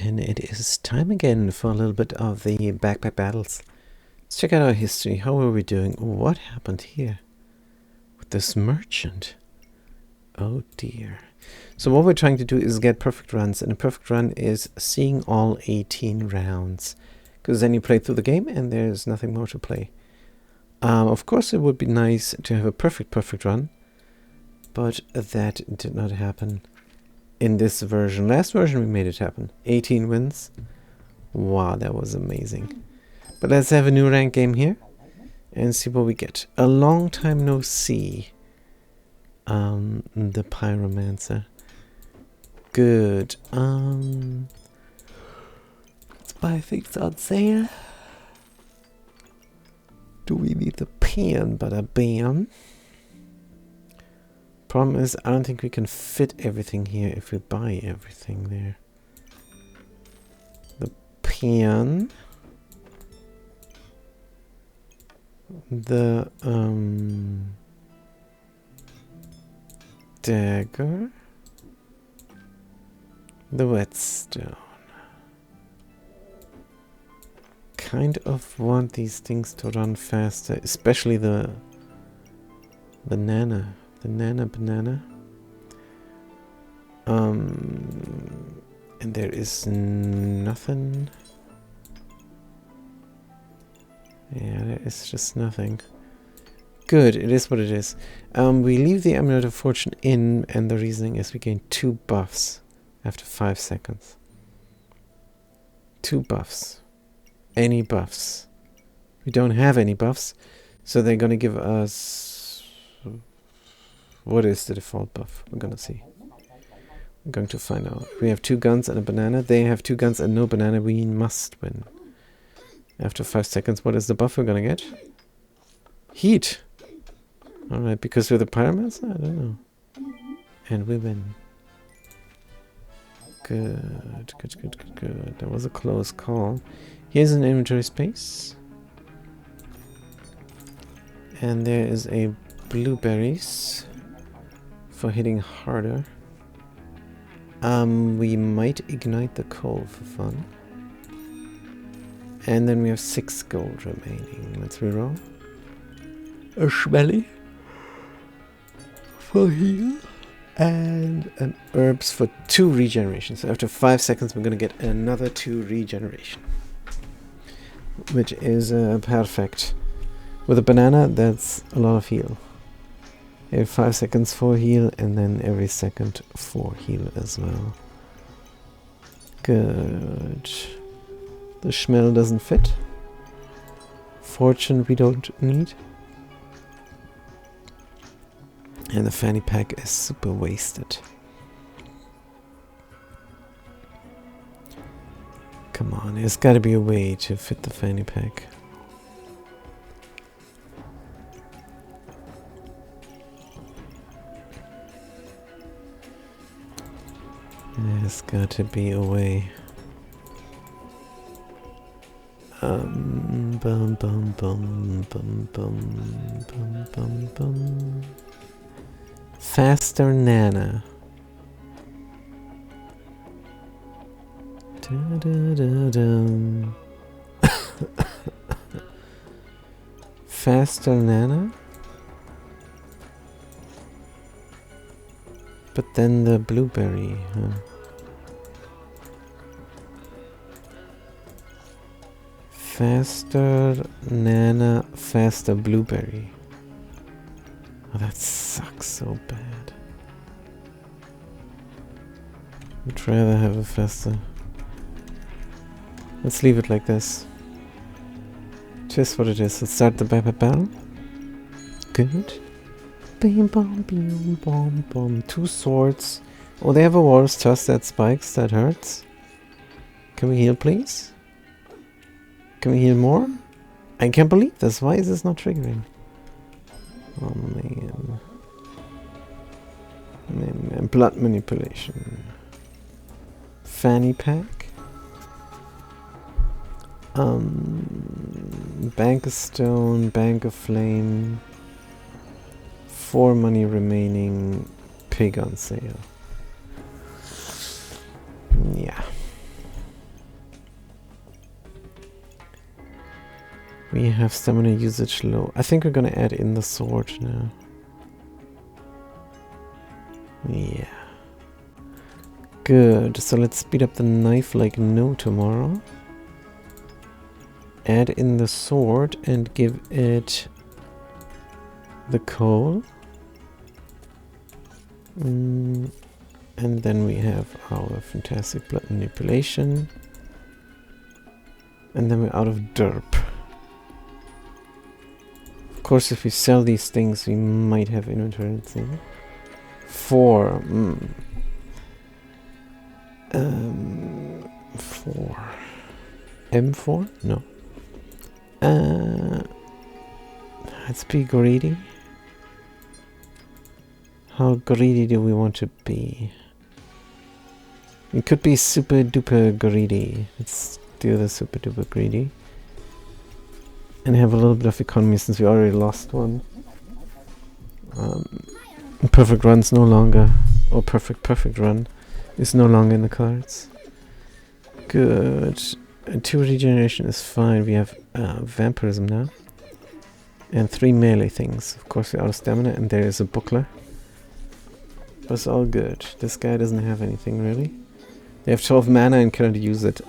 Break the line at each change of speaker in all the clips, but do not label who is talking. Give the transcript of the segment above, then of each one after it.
and it is time again for a little bit of the backpack battles. Let's check out our history. How are we doing? What happened here with this merchant? Oh dear. So what we're trying to do is get perfect runs, and a perfect run is seeing all 18 rounds, because then you play through the game and there's nothing more to play. Of course it would be nice to have a perfect run, but that did not happen in this version. Last version we made it happen. 18 wins. Wow, that was amazing. But let's have a new rank game here and see what we get. A long time no see. The Pyromancer. Good. Let's buy things on sale. Do we need the pen? Bada bam. Problem is, I don't think we can fit everything here if we buy everything there. The pen. The dagger. The whetstone. Kind of want these things to run faster, especially the nana. The nana banana. And there is nothing. Yeah, there is just nothing. Good, it is what it is. We leave the Amulet of Fortune in, and the reasoning is we gain 2 buffs after 5 seconds. 2 buffs. Any buffs. We don't have any buffs, so they're gonna give us... What is the default buff? We're gonna see. We're going to find out. We have 2 guns and a banana. They have 2 guns and no banana. We must win. After 5 seconds, what is the buff we're gonna get? Heat! Alright, because we're the Pyromancer? I don't know. And we win. Good, good, good, good, good. That was a close call. Here's an inventory space. And there is a blueberries for hitting harder. We might ignite the coal for fun. And then we have 6 gold remaining. Let's reroll. A Schmelly for heal. And an herbs for 2 regeneration. So after 5 seconds we're going to get another 2 regeneration. Which is perfect. With a banana, that's a lot of heal. Every 5 seconds 4 heal, and then every second 4 heal as well. Good. The Schmel doesn't fit. Fortune we don't need. And the fanny pack is super wasted. Come on, there's gotta be a way to fit the fanny pack. There's got to be a way. Bum bum bum bum bum bum bum bum. Faster Nana. Da, da, da, da. Faster Nana. But then the blueberry, huh? Faster Nana, faster blueberry. Oh, that sucks so bad. I'd rather have a faster. Let's leave it like this. Just what it is. Let's start the battle. Good. Bam, bam, bam, bam, bam. 2 swords. Oh, they have a Walrus Tusk that spikes. That hurts. Can we heal, please? Can we heal more? I can't believe this. Why is this not triggering? Oh, man. Man. Blood manipulation. Fanny pack. Bank of stone. Bank of flame. 4 money remaining. Pig on sale. Yeah. We have stamina usage low. I think we're gonna add in the sword now. Yeah. Good. So let's speed up the knife like no tomorrow. Add in the sword and give it the coal. And then we have our fantastic blood manipulation. And then we're out of derp. Of course, if we sell these things, we might have inventory. Let's see. 4. 4. M4? No. Let's be greedy. How greedy do we want to be? We could be super duper greedy. Let's do the super duper greedy. And have a little bit of economy since we already lost one. Perfect run's no longer, or perfect run is no longer in the cards. Good. 2 regeneration is fine. We have vampirism now. And 3 melee things. Of course we're out of stamina and there is a buckler. But it's all good. This guy doesn't have anything really. They have 12 mana and cannot use it.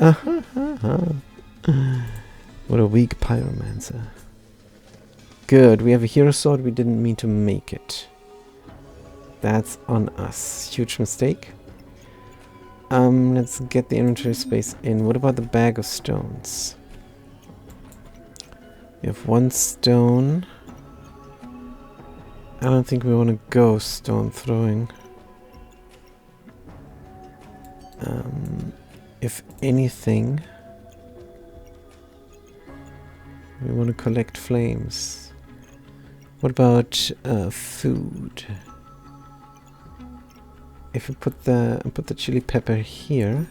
What a weak pyromancer. Good, we have a hero sword. We didn't mean to make it. That's on us. Huge mistake. Let's get the inventory space in. What about the bag of stones? We have 1 stone. I don't think we want to go stone throwing. If anything, we want to collect flames. What about food? If we put the chili pepper here,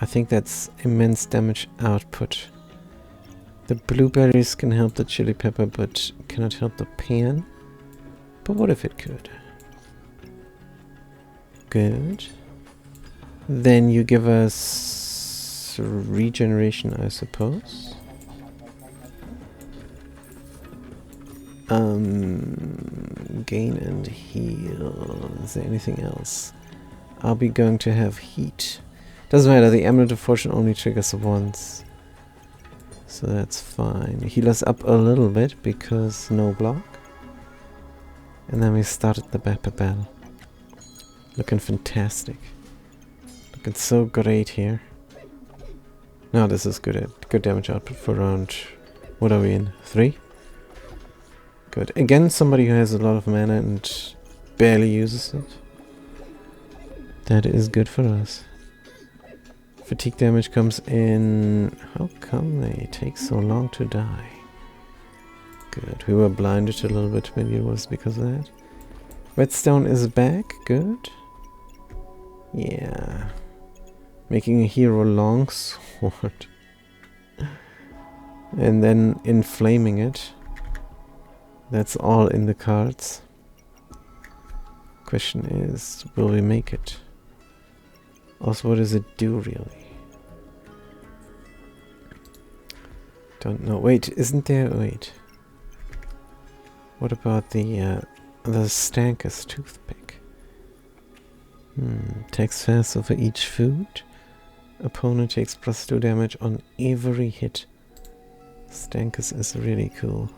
I think that's immense damage output. The blueberries can help the chili pepper, but cannot help the pan. But what if it could? Good. Then you give us regeneration, I suppose. Gain and heal. Is there anything else? Are we going to have heat? Doesn't matter, the Amulet of Fortune only triggers once. So that's fine. Heal us up a little bit because no block. And then we started the battle. Looking fantastic. Looking so great here. No, this is good damage output for round... What are we in? 3? Good. Again, somebody who has a lot of mana and barely uses it. That is good for us. Fatigue damage comes in... How come they take so long to die? Good. We were blinded a little bit. Maybe it was because of that. Whetstone is back. Good. Yeah. Making a hero longsword. And then inflaming it. That's all in the cards. Question is, will we make it? Also, what does it do really? Don't know. Wait, isn't there... Wait. What about the Stankus toothpick? Takes fast over each food. Opponent takes +2 damage on every hit. Stankus is really cool.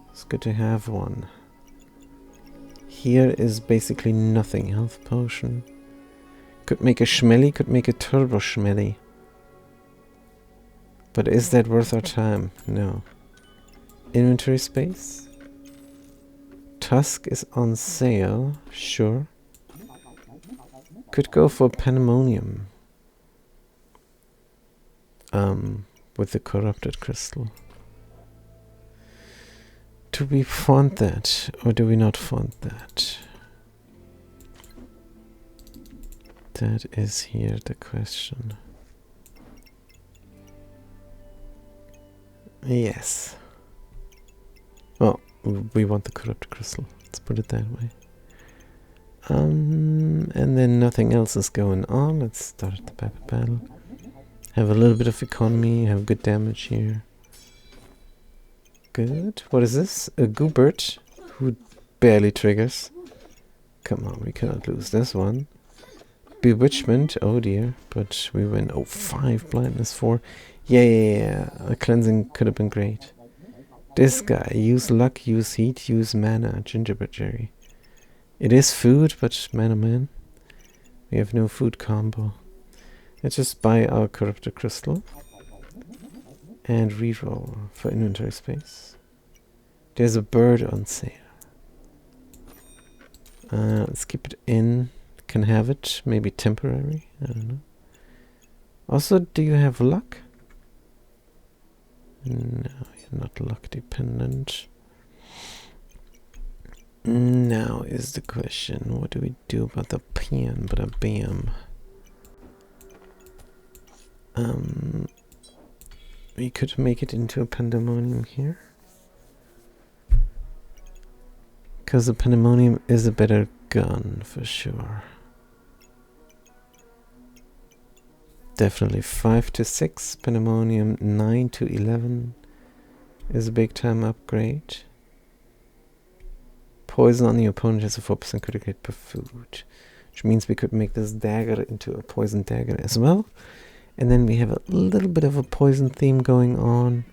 It's good to have one. Here is basically nothing. Health potion. Could make a Schmelly, could make a Turbo Schmelly. But is that worth our time? No. Inventory space. Tusk is on sale. Sure. Could go for Pandemonium. With the corrupted crystal. Do we font that or do we not font that? That is here the question. Yes. Well, we want the corrupted crystal. Let's put it that way. And then nothing else is going on. Let's start the battle. Have a little bit of economy. Have good damage here. Good. What is this? A Goobert who barely triggers. Come on, we cannot lose this one. Bewitchment. Oh dear. But we win. Oh, 5. Blindness 4. Yeah. A cleansing could have been great. This guy. Use luck, use heat, use mana. Gingerbread Jerry. It is food, but man oh man. We have no food combo. Let's just buy our Corrupted Crystal. And reroll for inventory space. There's a bird on sale. Let's keep it in. Can have it. Maybe temporary. I don't know. Also, do you have luck? No, you're not luck dependent. Now is the question. What do we do about the pen? But bam. We could make it into a Pandemonium here. Because the Pandemonium is a better gun for sure. Definitely 5 to 6. Pandemonium 9 to 11 is a big time upgrade. Poison on the opponent has a 4% critical hit per food. Which means we could make this dagger into a poison dagger as well. And then we have a little bit of a poison theme going on.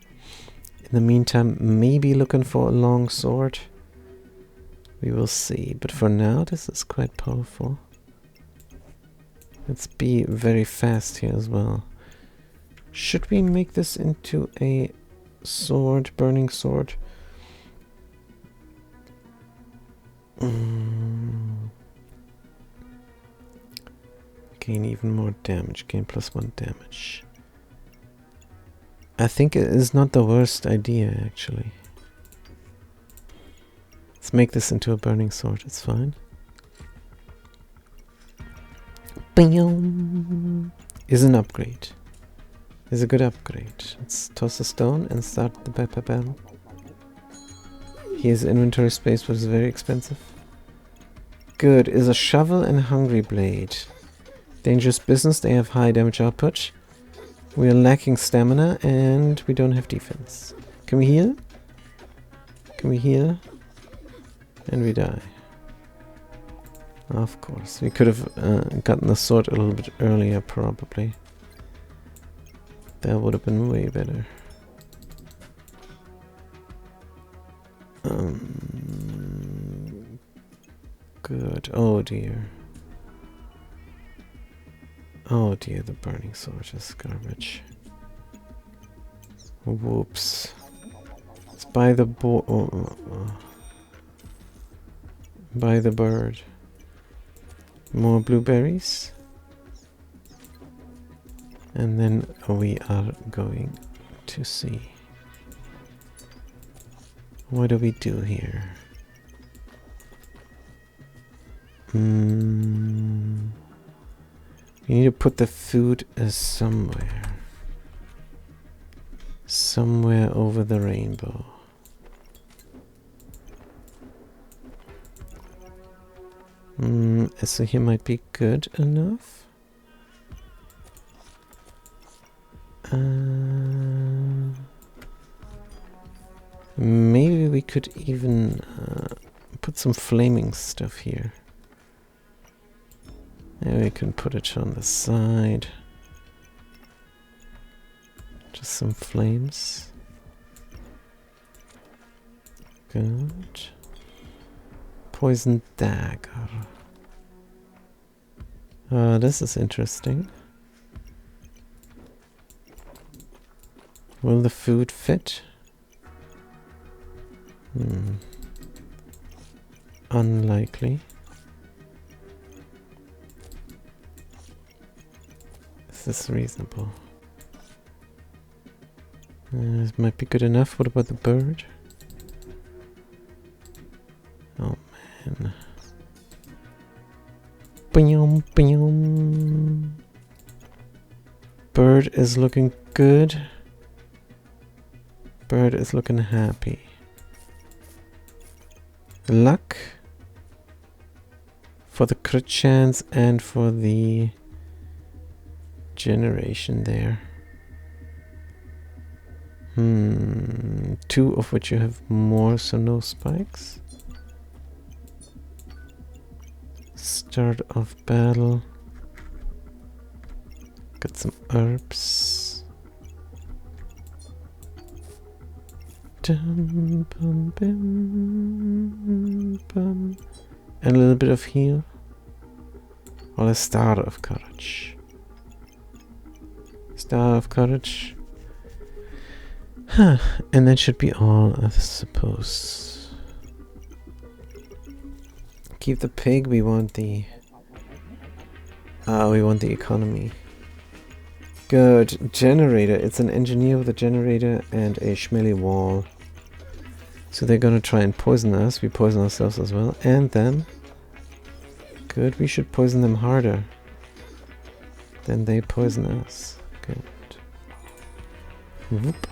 In the meantime, maybe looking for a long sword. We will see. But for now, this is quite powerful. Let's be very fast here as well. Should we make this into a sword, burning sword? Gain even more damage. Gain +1 damage. I think it is not the worst idea, actually. Let's make this into a burning sword. It's fine. Bam! Is an upgrade. Is a good upgrade. Let's toss a stone and start the battle. He has inventory space, but it's very expensive. Good. Is a shovel and hungry blade. Dangerous business. They have high damage output. We are lacking stamina and we don't have defense. Can we heal? Can we heal? And we die. Of course. We could have gotten the sword a little bit earlier, probably. That would have been way better. Good. Oh dear. Oh dear, the burning sword is garbage. Whoops. Let's buy the buy the bird. More blueberries. And then we are going to see. What do we do here? We need to put the food somewhere. Somewhere over the rainbow. So here might be good enough. Maybe we could even put some flaming stuff here. And we can put it on the side. Just some flames. Good. Poison dagger. This is interesting. Will the food fit? Unlikely. Is this reasonable? This might be good enough. What about the bird? Oh man. Bing, bing. Bird is looking good. Bird is looking happy. Luck for the crit chance and for the generation there. Two of which you have more, so no spikes. Start of battle. Got some herbs. Dum, bum, bim, bum. And a little bit of heal. Or a star of courage. Star of courage. Huh. And that should be all, I suppose. Keep the pig. We want the economy. Good. Generator. It's an engineer with a generator and a schmelly wall. So they're gonna try and poison us. We poison ourselves as well. And them. Good. We should poison them harder than they poison us. Good. Whoop.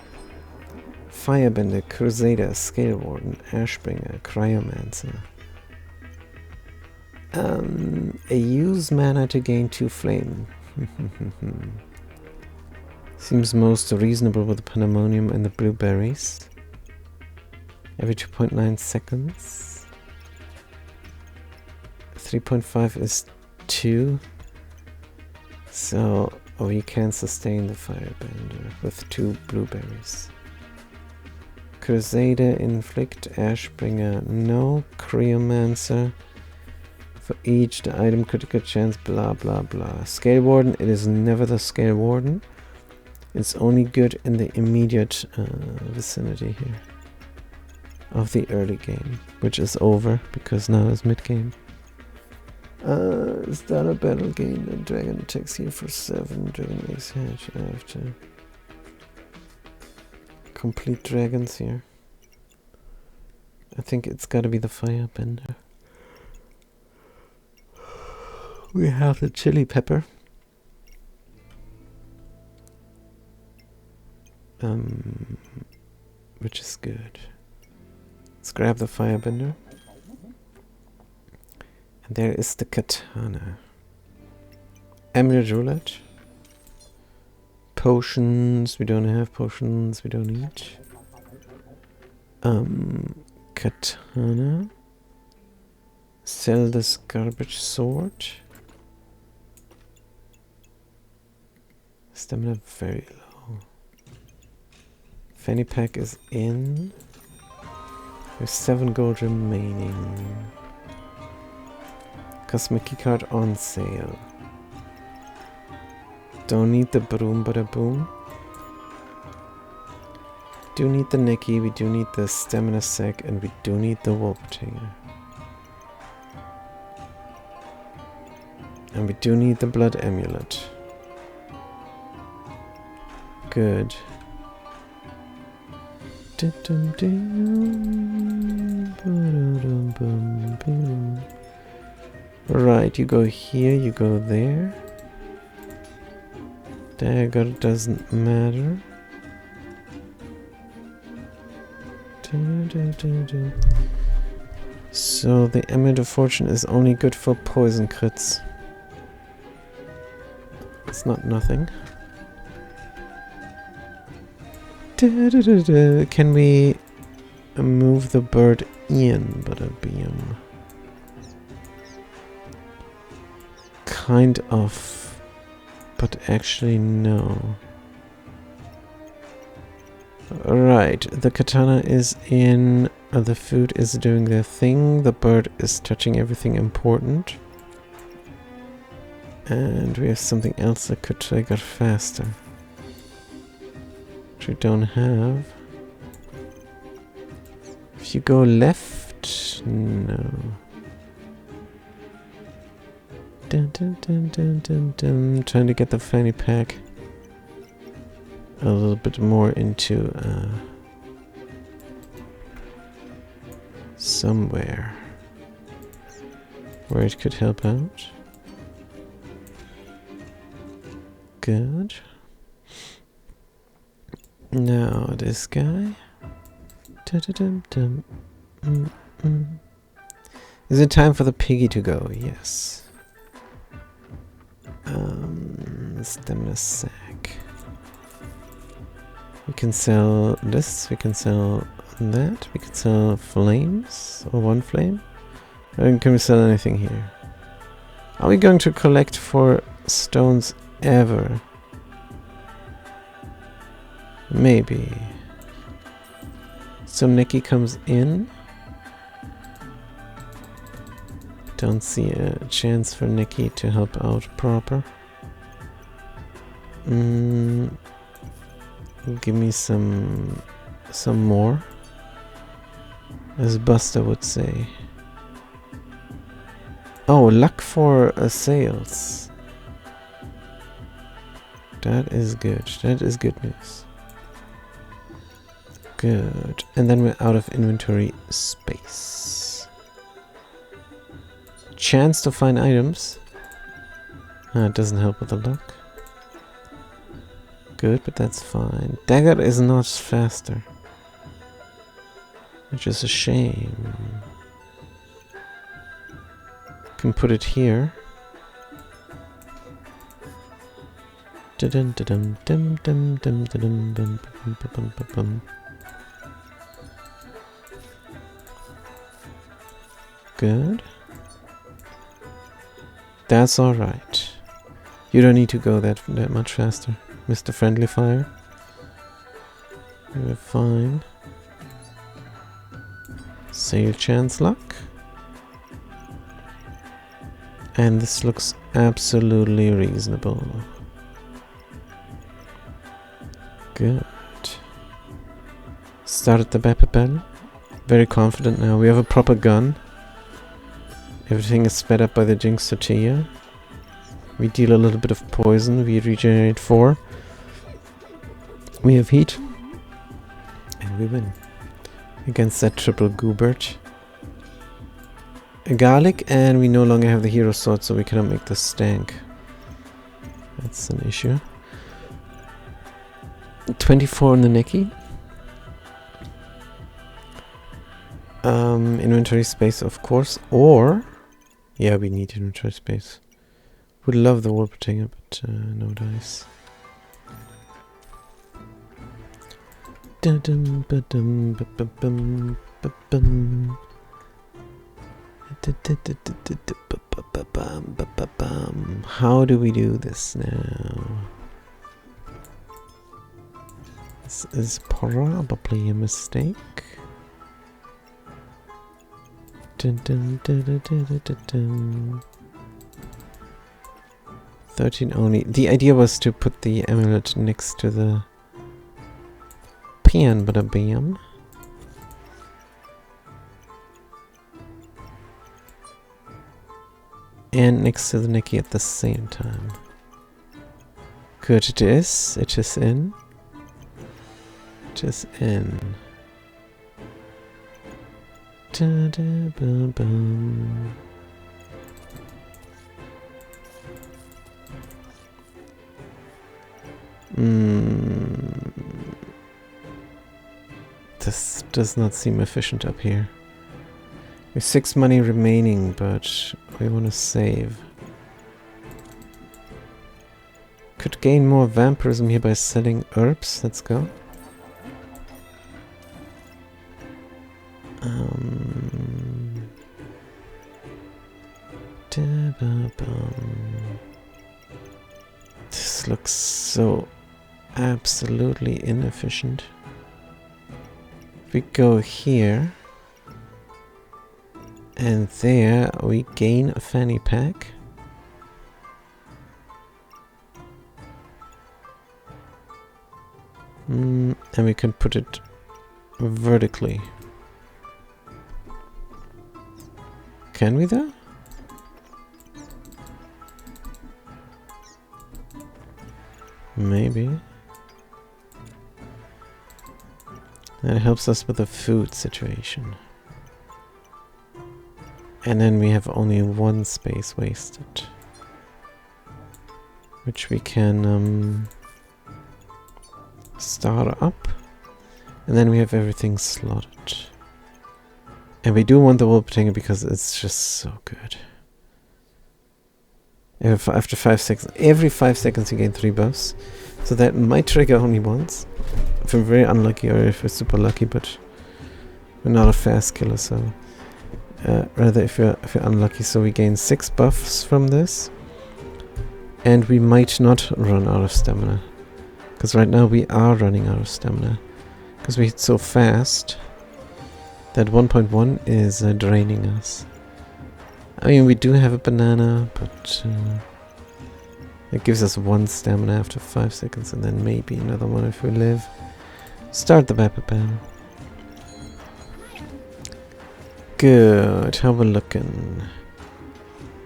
Firebender, Crusader, Scale Warden, Ashbringer, Cryomancer. Use mana to gain 2 flame. Seems most reasonable with the Pandemonium and the blueberries. Every 2.9 seconds. 3.5 is 2. So we can sustain the Firebender with 2 blueberries. Crusader, Inflict, Ashbringer, no. Cryomancer. For each, the item critical chance, blah blah blah. Scale Warden, it is never the Scale Warden. It's only good in the immediate vicinity here of the early game, which is over because now it's mid-game. Start a battle gain, the dragon attacks here for 7, dragon ace hedge after. Complete dragons here. I think it's gotta be the Firebender. We have the chili pepper. Which is good. Let's grab the Firebender. And there is the katana. Amulet roulette. Potions. We don't have potions. We don't need. Katana. Sell this garbage sword. Stamina very low. Fanny pack is in. There's 7 gold remaining. Cosmic keycard on sale. Don't need the broom, but a boom. Do need the Nicky, we do need the stamina sack, and we do need the Wolpertinger. And we do need the blood amulet. Good. Right, you go here, you go there. Dagger doesn't matter. So the Amulet of Fortune is only good for poison crits. It's not nothing. Can we move the bird in Butterbeam? Kind of, but actually no. Right, the katana is in, the food is doing their thing, the bird is touching everything important. And we have something else that could trigger faster. Which we don't have. If you go left, no. Dun, dun, dun, dun, dun, dun. Trying to get the fanny pack a little bit more into somewhere where it could help out. Good. Now this guy. Dun. Is it time for the piggy to go? Yes. Stamina sack. You can sell this, we can sell that, we can sell flames, or one flame. And can we sell anything here? Are we going to collect for stones ever? Maybe. So Nikki comes in. Don't see a chance for Nikki to help out proper. Give me some more, as Buster would say. Oh, luck for sales. That is good. That is good news. Good. And then we're out of inventory space. Chance to find items. It doesn't help with the luck. Good, but that's fine. Dagger is not faster, which is a shame. Can put it here. Good. That's all right. You don't need to go that much faster, Mr. Friendly Fire. We're fine. Sale chance luck. And this looks absolutely reasonable. Good. Started the Bapapel. Very confident now. We have a proper gun. Everything is sped up by the Jinx Tortilla. We deal a little bit of poison. We regenerate 4. We have heat. And we win. Against that triple Goobert. A garlic, and we no longer have the hero sword, so we cannot make the stank. That's an issue. 24 on the Nikki. Inventory space, of course, or... Yeah, we need inventory space. Would love the Warbringer, but no dice. How do we do this now? This is probably a mistake. 13 only. The idea was to put the amulet next to the Pan Bada Bam. And next to the Nikki at the same time. Good, it is. It is in. It is in. Da-da-ba-bum. This does not seem efficient up here. We have 6 money remaining, but we want to save. Could gain more vampirism here by selling herbs. Let's go. This looks so absolutely inefficient. If we go here and there, we gain a fanny pack. And we can put it vertically. Can we though? Maybe. That helps us with the food situation. And then we have only 1 space wasted. Which we can start up. And then we have everything slotted. And we do want the Wolpertinger because it's just so good. After 5 seconds, every 5 seconds you gain 3 buffs. So that might trigger only once. If I'm very unlucky or if we're super lucky, but we're not a fast killer, so rather if you're unlucky. So we gain 6 buffs from this. And we might not run out of stamina. Because right now we are running out of stamina. Because we hit so fast that 1.1 is draining us. I mean, we do have a banana, but it gives us 1 stamina after 5 seconds, and then maybe another one if we live. Start the battle. Good, how we're looking.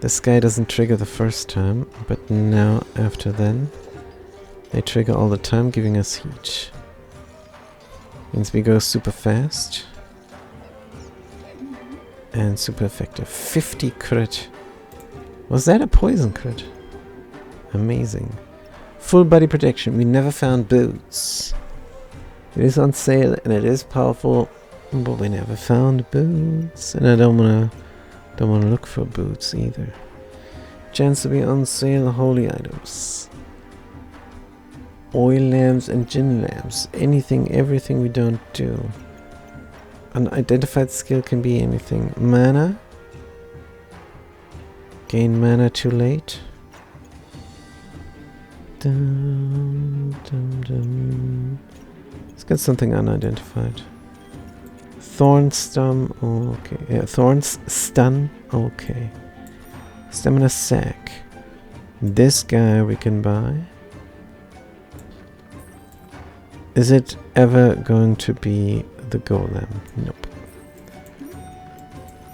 This guy doesn't trigger the first time, but now after then, they trigger all the time, giving us heat. Means we go super fast. And super effective. 50 crit. Was that a poison crit? Amazing. Full body protection. We never found boots. It is on sale and it is powerful, but we never found boots. And I don't wanna look for boots either. Chance to be on sale. Holy items. Oil lamps and gin lamps. Anything, everything we don't do. Unidentified skill can be anything. Mana. Gain mana too late. Dum, dum, dum. Let's get something unidentified. Thorn stun. Oh, okay. Yeah, thorns stun. Okay. Stamina sack. This guy we can buy. Is it ever going to be the golem? Nope.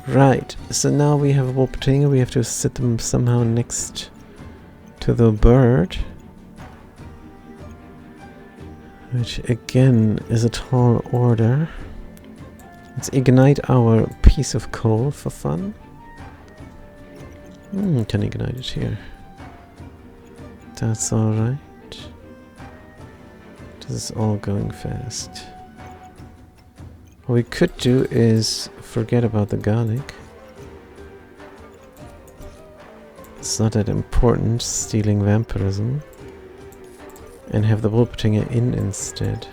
Right, so now we have a Wolpertinger. We have to sit them somehow next to the bird, which again is a tall order. Let's ignite our piece of coal for fun. Can ignite it here. That's alright. This is all going fast. What we could do is forget about the garlic. It's not that important, stealing vampirism. And have the Wolpertinger in instead.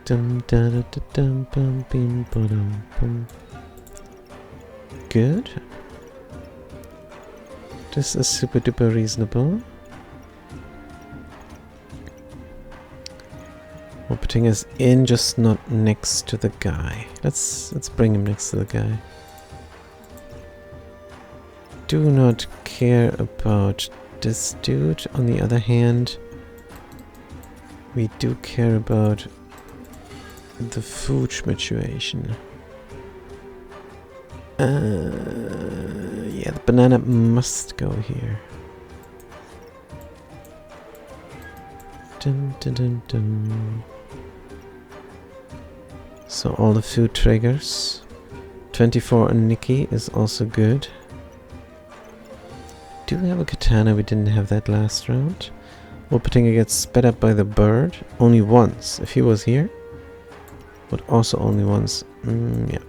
Dum da da da dum bum bim ba-dum bum. Good. This is super duper reasonable. Wolpertinger's in, just not next to the guy. Let's bring him next to the guy. Do not care about this dude. On the other hand, we do care about the food situation. Yeah, the banana must go here. Dun, dun, dun, dun. So all the food triggers. 24 on Nikki is also good. Do we have a katana? We didn't have that last round. Wolpertinger gets sped up by the bird only once. If he was here, but also only once. Yeah.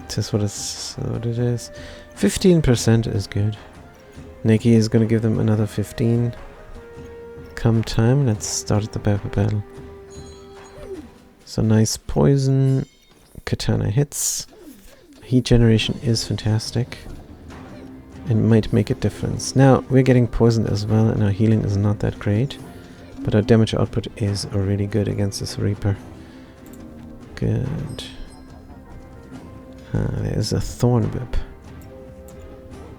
That's what it is. 15% is good. Nikki is gonna give them another 15. Come time, let's start the battle. So nice poison. Katana hits. Heat generation is fantastic. And might make a difference. Now, we're getting poisoned as well, and our healing is not that great. But our damage output is really good against this Reaper. Good. There's a Thorn Whip.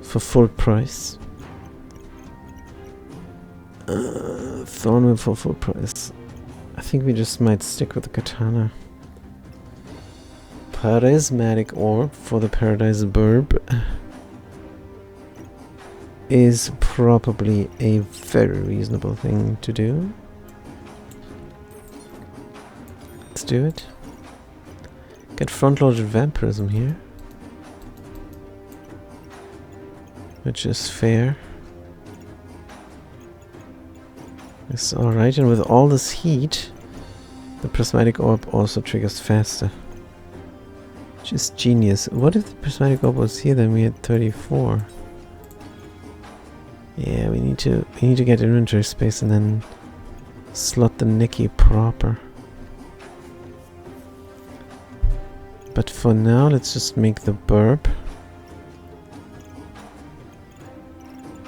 For full price. Thorn Whip for full price. I think we just might stick with the katana. Charismatic Orb for the Paradise Burb is probably a very reasonable thing to do. Let's do it. Get front-loaded vampirism here, which is fair. It's alright, and with all this heat, the prismatic orb also triggers faster. Which is genius. What if the prismatic orb was here, then we had 34? Yeah, we need to get inventory space and then slot the Nicky proper. But for now, let's just make the burp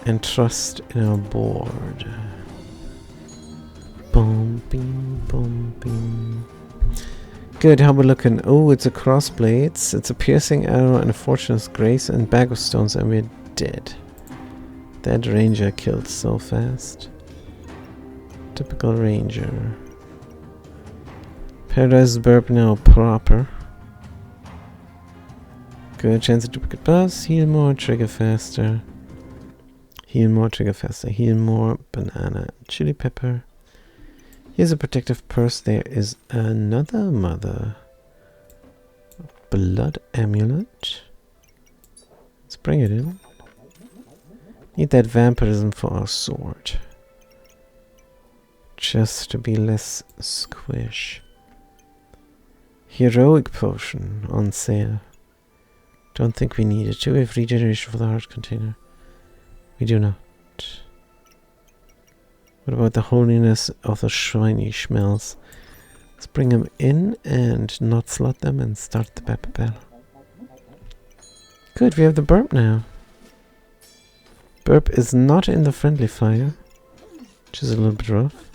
and trust in our board. Boom, beam, boom, beam. Good, how we looking? Oh, it's a crossblades, it's a piercing arrow and a fortune's grace and bag of stones, and we're dead. That ranger killed so fast. Typical ranger. Paradise burp now proper. Good chance of duplicate buffs. Heal more, trigger faster. Heal more, trigger faster. Heal more, banana, chili pepper. Here's a protective purse. There is another mother. Blood amulet. Let's bring it in. Need that vampirism for our sword. Just to be less squish. Heroic potion on sale. Don't think we need it. Do we have regeneration for the heart container? We do not. What about the holiness of the shiny schmells? Let's bring them in and not slot them and start the Pepper Bell. Good, we have the burp now. Burp is not in the friendly fire, which is a little bit rough.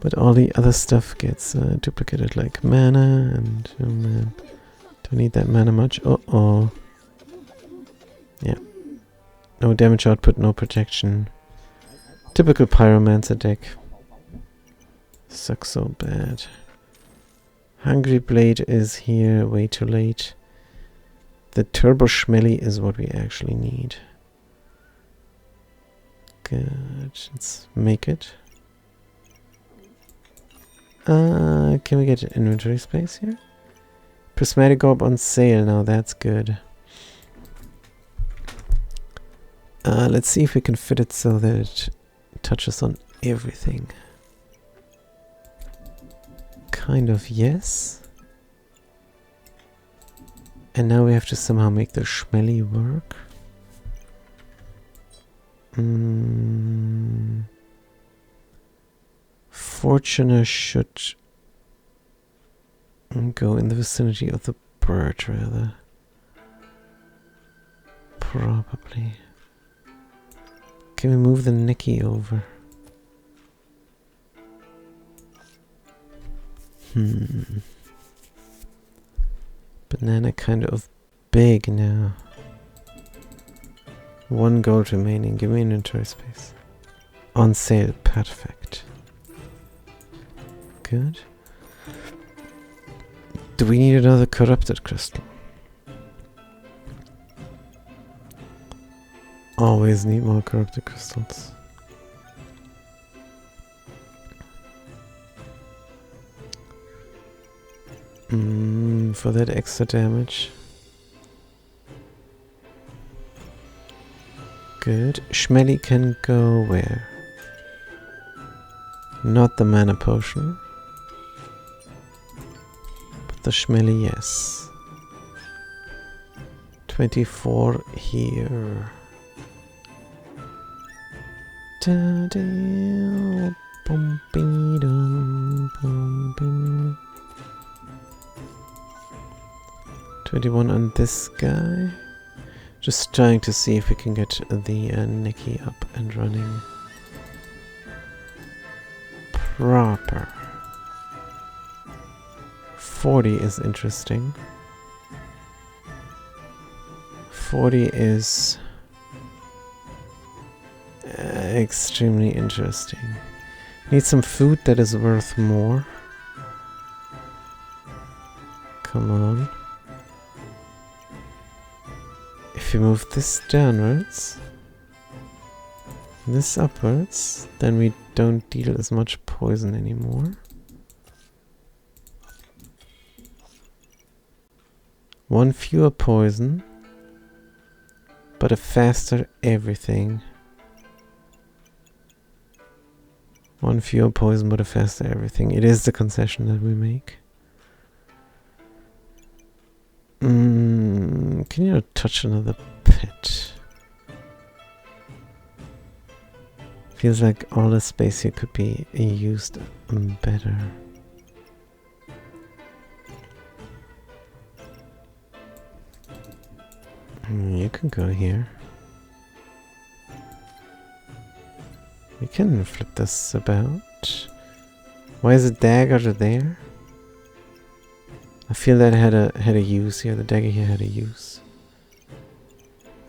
But all the other stuff gets duplicated, like mana and... oh man, don't need that mana much. Uh-oh. Yeah. No damage output, no protection. Typical Pyromancer deck. Sucks so bad. Hungry Blade is here, way too late. The Turbo Schmelly is what we actually need. Good, let's make it. Can we get inventory space here? Prismatic Orb on sale now, that's good. Let's see if we can fit it so that it touches on everything. Kind of, yes. And now we have to somehow make the Schmelly work. Fortuna should go in the vicinity of the bird, rather. Probably. Can we move the Nicky over? Banana kind of big now. 1 gold remaining. Give me inventory space. On sale. Perfect. Good. Do we need another corrupted crystal? Always need more corrupted crystals. For that extra damage. Good. Schmelly can go where? Not the mana potion. But the Schmelly, yes. 24 here. 21 on this guy. Just trying to see if we can get the Nicky up and running proper. 40 is interesting. 40 is extremely interesting. Need some food that is worth more. Come on. If you move this downwards, this upwards, then we don't deal as much poison anymore. 1 fewer poison, but a faster everything. 1 fewer poison, but a faster everything. It is the concession that we make. Can you touch another pet? Feels like all the space here could be used better. You can go here. We can flip this about. Why is the dagger there? I feel that it had a use here. The dagger here had a use.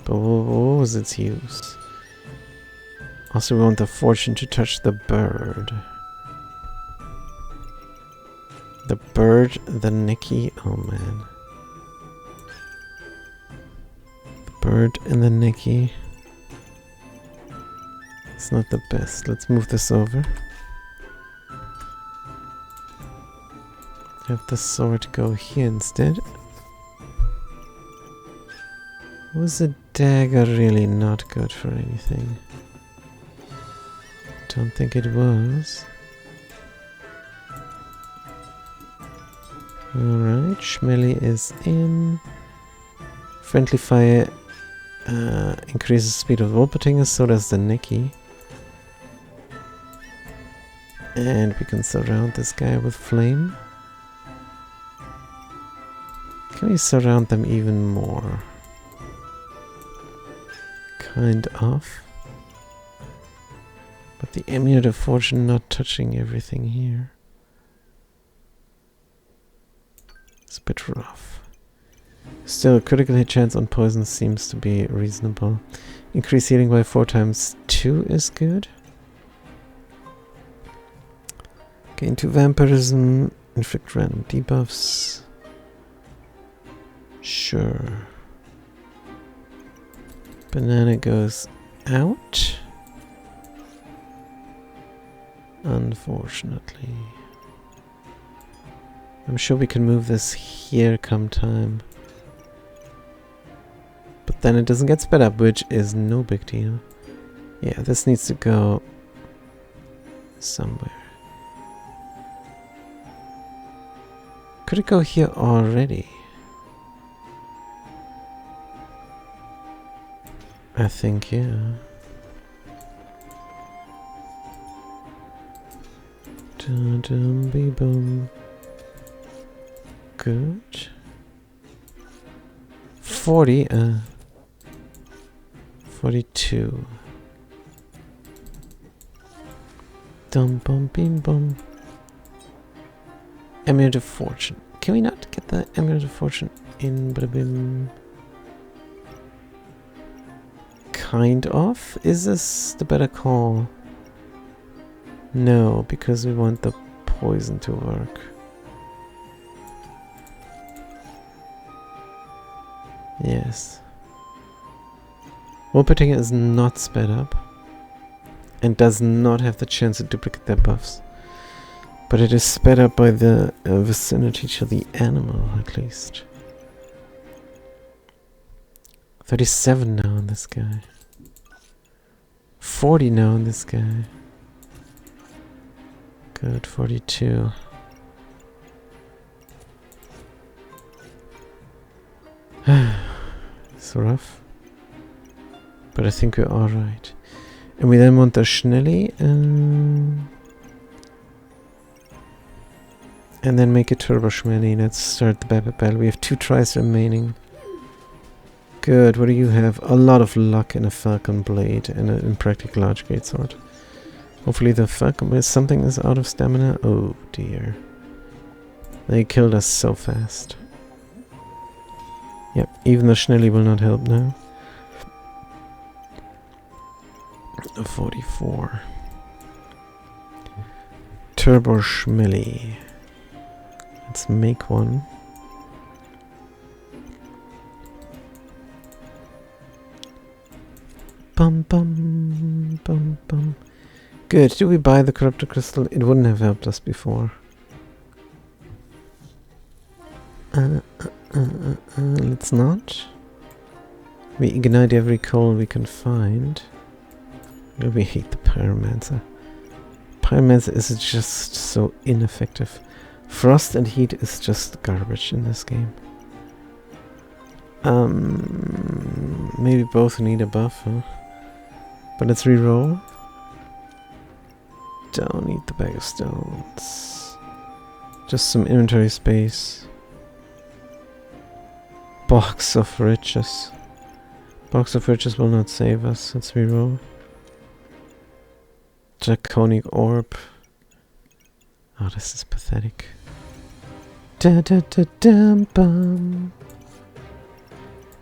But what was its use? Also, we want the fortune to touch the bird. The bird, the Nicky. Oh man. The bird and the Nicky. It's not the best. Let's move this over. Have the sword go here instead. Was the dagger really not good for anything? Don't think it was. Alright, Schmelly is in. Friendly fire increases speed of Wolpertinger, so does the Nicky. And we can surround this guy with flame. Can we surround them even more? Kind of. But the Amulet of Fortune not touching everything here. It's a bit rough. Still, critical hit chance on poison seems to be reasonable. Increase healing by 4 times 2 is good. Gain 2 vampirism. Inflict random debuffs. Sure. Banana goes out. Unfortunately. I'm sure we can move this here come time. But then it doesn't get sped up, which is no big deal. Yeah, this needs to go somewhere. Could it go here already? I think, yeah. Dum be boom. Good. 40, 42. Dum bum bim bum. Amulet of Fortune. Can we not get the Amulet of Fortune in Brabim? Kind of? Is this the better call? No, because we want the poison to work. Yes. Wolpertinger is not sped up and does not have the chance to duplicate their buffs. But it is sped up by the vicinity to the animal, at least. 37 now on this guy. 40 now on this guy. Good, 42. It's rough. But I think we're alright. And we then want the Schnelly. And then make a Turbo Schmelly. Let's start the battle. We have 2 tries remaining. Good, what do you have? A lot of luck and a Falcon Blade and an Impractical Large Greatsword. Hopefully the Falcon Blade, something is out of stamina. Oh dear. They killed us so fast. Yep, even the Schnelly will not help now. 44. Turbo Schmelly. Let's make one. Bum bum bum bum. Good. Do we buy the Corruptor Crystal? It wouldn't have helped us before. Let's not. We ignite every coal we can find. We hate the Pyromancer. Pyromancer is just so ineffective. Frost and heat is just garbage in this game. Maybe both need a buff, huh? But let's reroll. Don't need the bag of stones. Just some inventory space. Box of riches. Box of riches will not save us. Let's reroll. Draconic orb. Oh, this is pathetic. Da da da dum bum.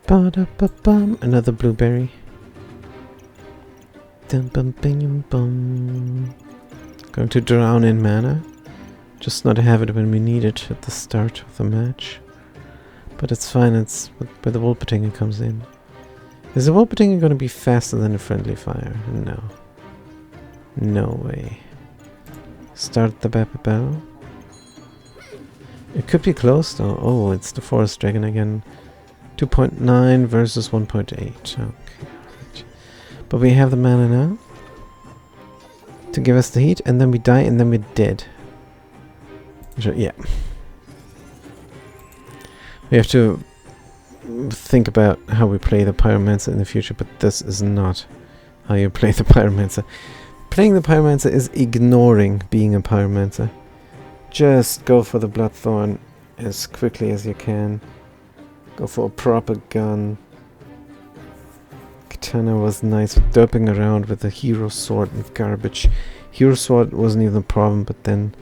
Ba da ba bum. Another blueberry. Dum bum bing bum. Going to drown in mana. Just not have it when we need it at the start of the match. But it's fine, it's where the Wolpertinger comes in. Is the Wolpertinger going to be faster than a friendly fire? No. No way. Start the battle. It could be close though. Oh, it's the Forest Dragon again. 2.9 versus 1.8. Okay. But we have the mana now. To give us the heat, and then we die, and then we're dead. Sure, yeah. We have to think about how we play the Pyromancer in the future, but this is not how you play the Pyromancer. Playing the Pyromancer is ignoring being a Pyromancer. Just go for the Bloodthorn as quickly as you can. Go for a proper gun. Katana was nice with derping around with the Hero Sword and garbage. Hero Sword wasn't even a problem, but then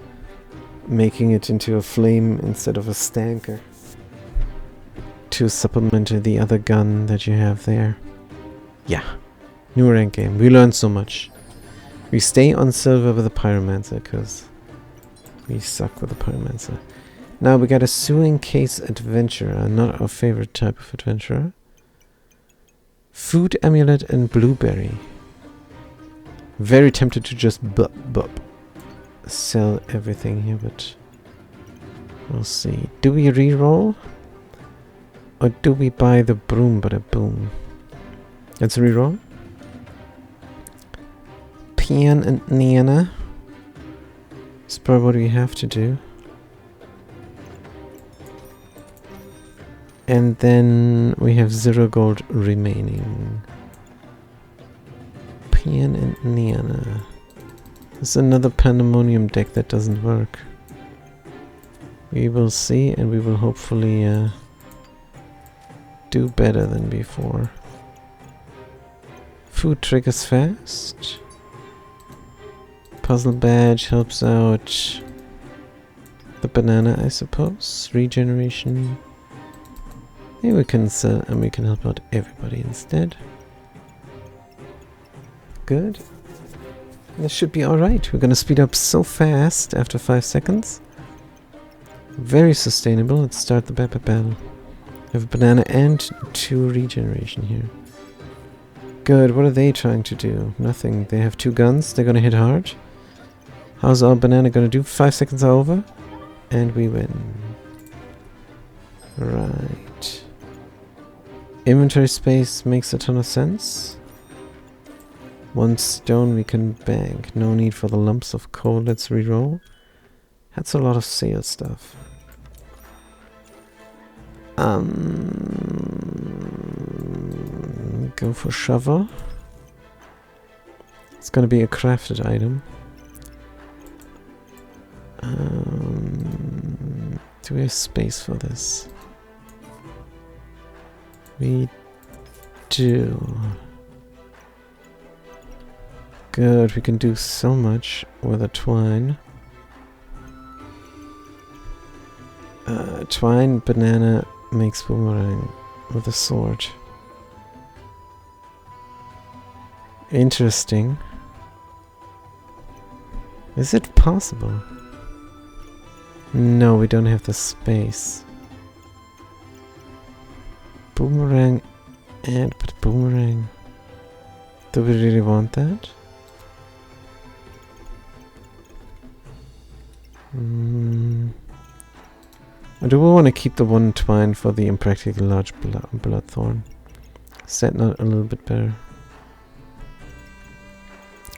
making it into a flame instead of a stanker to supplement the other gun that you have there. Yeah, new rank game. We learned so much. We stay on silver with the Pyromancer because we suck with the Pyromancer. Now we got a Sewing Case Adventurer, not our favorite type of adventurer. Food Amulet and Blueberry. Very tempted to just sell everything here, but we'll see. Do we reroll? Or do we buy the broom bada boom? Let's reroll. Pian and Niana. That's probably what we have to do. And then we have 0 gold remaining. Pian and Niana. There's another Pandemonium deck that doesn't work. We will see, and we will hopefully do better than before. Food triggers fast. Puzzle badge helps out the banana, I suppose. Regeneration. Maybe we can sell, and we can help out everybody instead. Good. This should be alright. We're gonna speed up so fast after 5 seconds. Very sustainable. Let's start the battle. We have a banana and 2 regeneration here. Good. What are they trying to do? Nothing. They have 2 guns. They're gonna hit hard. How's our banana gonna do? 5 seconds are over. And we win. Right. Inventory space makes a ton of sense. 1 stone we can bank. No need for the lumps of coal. Let's reroll. That's a lot of sale stuff. Go for shovel. It's gonna be a crafted item. Do we have space for this? We do. Good, we can do so much with a twine. Twine, banana makes boomerang with a sword. Interesting. Is it possible? No, we don't have the space. Boomerang and but boomerang. Do we really want that? Or do we want to keep the 1 twine for the impractical large bloodthorn? Is that not a little bit better?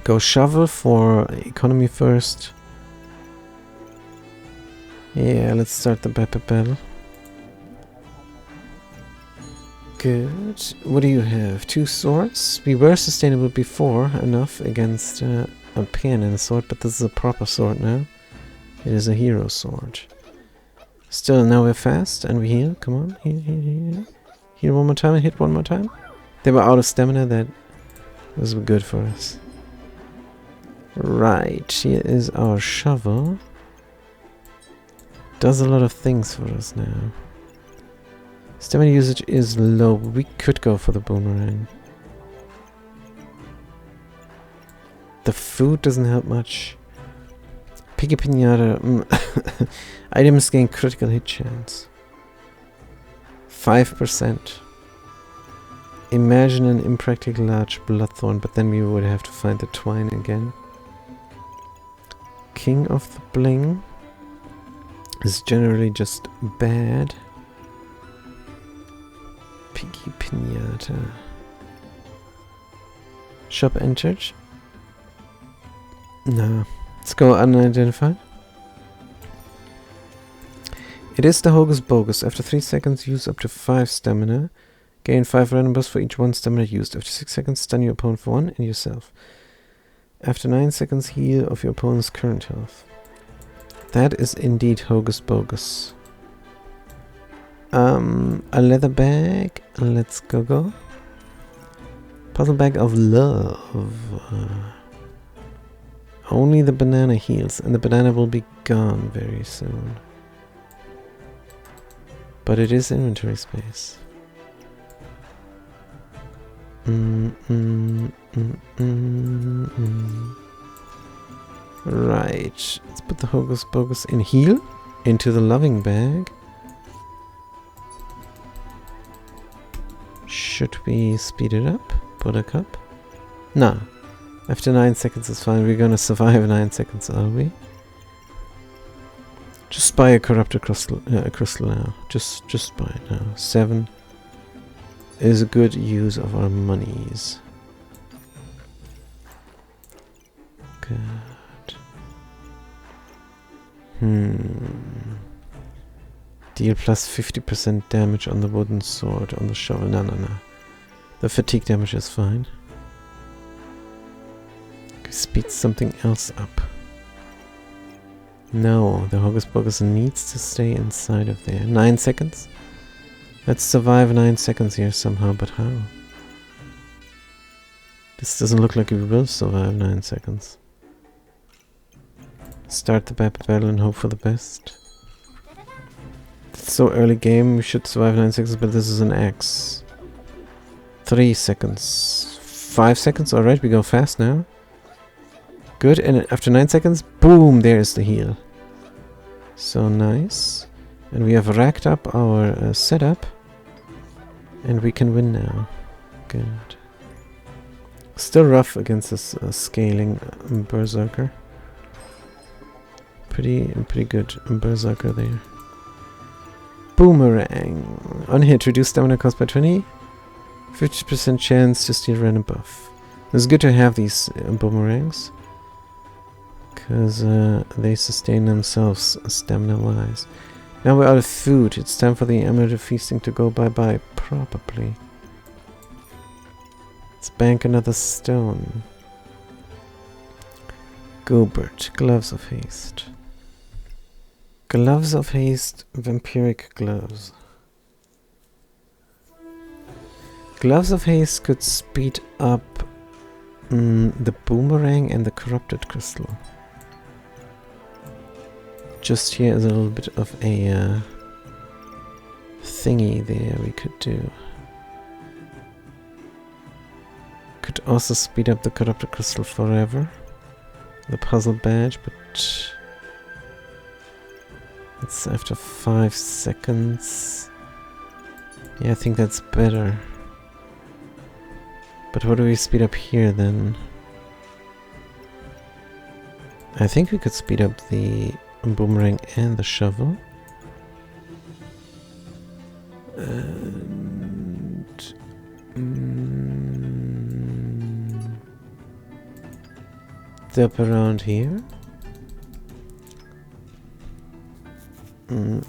Go shovel for economy first. Yeah, let's start the battle. Good. What do you have? 2 swords? We were sustainable before enough against a pen and a sword, but this is a proper sword now. It is a hero sword. Still, now we're fast and we heal. Come on, heal. Heal one more time and hit one more time. They were out of stamina. That was good for us. Right, here is our shovel. Does a lot of things for us now. Stamina usage is low. We could go for the boomerang. The food doesn't help much. Picky Pinata. Items gain critical hit chance. 5%. Imagine an impractical large bloodthorn, but then we would have to find the twine again. King of the Bling is generally just bad. Picky Pinata. Shop entered. No. Let's go unidentified. It is the Hocus Pocus. After 3 seconds, use up to 5 stamina. Gain 5 random buffs for each 1 stamina used. After 6 seconds, stun your opponent for 1 and yourself. After 9 seconds, heal of your opponent's current health. That is indeed Hocus Pocus. A leather bag. Let's go. Puzzle bag of love. Only the banana heals, and the banana will be gone very soon. But it is inventory space. Right, let's put the Hocus Pocus in heal, into the loving bag. Should we speed it up? Buttercup? No. After 9 seconds is fine. We're gonna survive 9 seconds, are we? Just buy a corrupted crystal now. Just buy it now. 7 is a good use of our monies. Good. Deal plus 50% damage on the wooden sword, on the shovel. No. The fatigue damage is fine. Speed something else up. No, the Hocus Pocus needs to stay inside of there. 9 seconds? Let's survive 9 seconds here somehow, but how? This doesn't look like we will survive 9 seconds. Start the battle and hope for the best. It's so early game, we should survive 9 seconds, but this is an axe. 3 seconds. 5 seconds? Alright, we go fast now. Good, and after 9 seconds, boom, there's the heal. So nice. And we have racked up our setup. And we can win now. Good. Still rough against this scaling berserker. Pretty good berserker there. Boomerang. On hit, reduce stamina cost by 20. 50% chance to steal random buff. It's good to have these boomerangs. Because they sustain themselves stamina wise. Now we're out of food. It's time for the amulet of feasting to go bye-bye, probably. Let's bank another stone. Gobert, Gloves of Haste. Gloves of Haste, Vampiric Gloves. Gloves of Haste could speed up the boomerang and the corrupted crystal. Just here is a little bit of a thingy there we could do. Could also speed up the corrupted crystal forever. The puzzle badge, but it's after 5 seconds. Yeah, I think that's better. But what do we speed up here then? I think we could speed up the boomerang and the shovel. And up around here.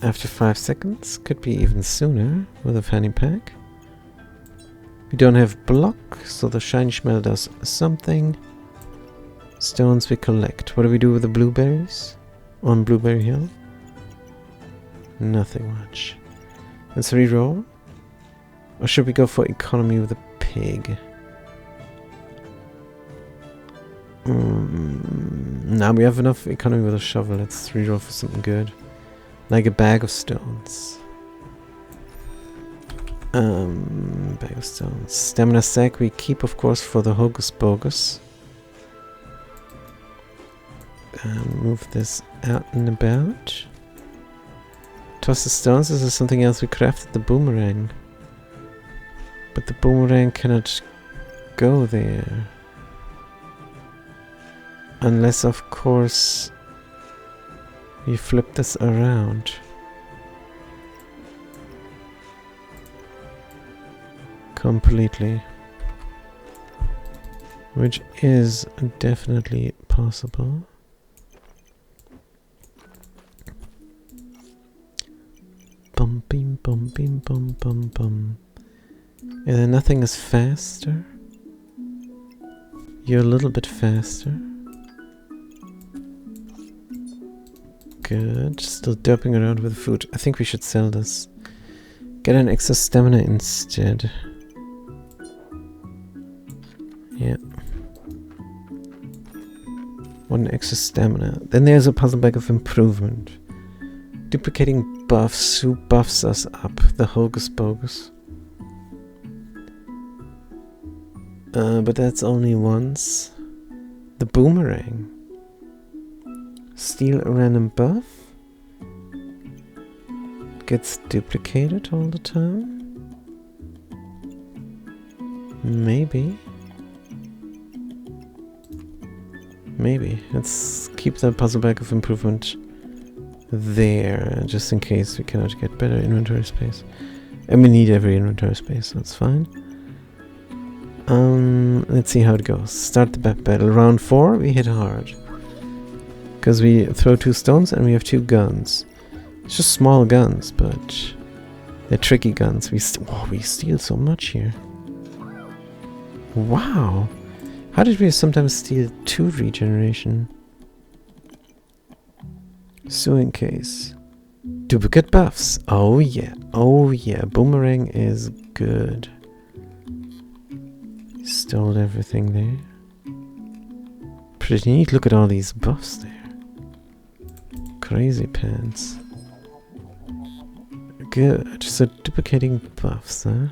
After 5 seconds, could be even sooner with a fanny pack. We don't have block, so the shiny smell does something. Stones we collect. What do we do with the blueberries? On Blueberry Hill? Nothing much. Let's reroll. Or should we go for economy with a pig? Now we have enough economy with a shovel. Let's reroll for something good. Like a bag of stones. Bag of stones. Stamina sack we keep, of course, for the Hocus Pocus. Move this out and about. Toss the stones. This is something else we crafted. The boomerang. But the boomerang cannot go there. Unless, of course, you flip this around. Completely. Which is definitely possible. Bum bim bum bim bum bum bum. And then nothing is faster. You're a little bit faster. Good. Still derping around with food. I think we should sell this. Get an extra stamina instead. Yeah. One extra stamina. Then there's a puzzle bag of improvement. Duplicating buffs. Who buffs us up? The Hocus Pocus. But that's only once. The boomerang. Steal a random buff. Gets duplicated all the time. Maybe. Maybe. Let's keep the puzzle bag of improvement there, just in case we cannot get better inventory space. And we need every inventory space, so that's fine. Let's see how it goes. Start the battle. Round 4, we hit hard. Because we throw 2 stones and we have 2 guns. It's just small guns, but they're tricky guns. We steal so much here. Wow! How did we sometimes steal 2 regeneration? Sewing case. Duplicate buffs. Oh yeah. Oh yeah. Boomerang is good. Stole everything there. Pretty neat. Look at all these buffs there. Crazy pants. Good. So duplicating buffs, huh?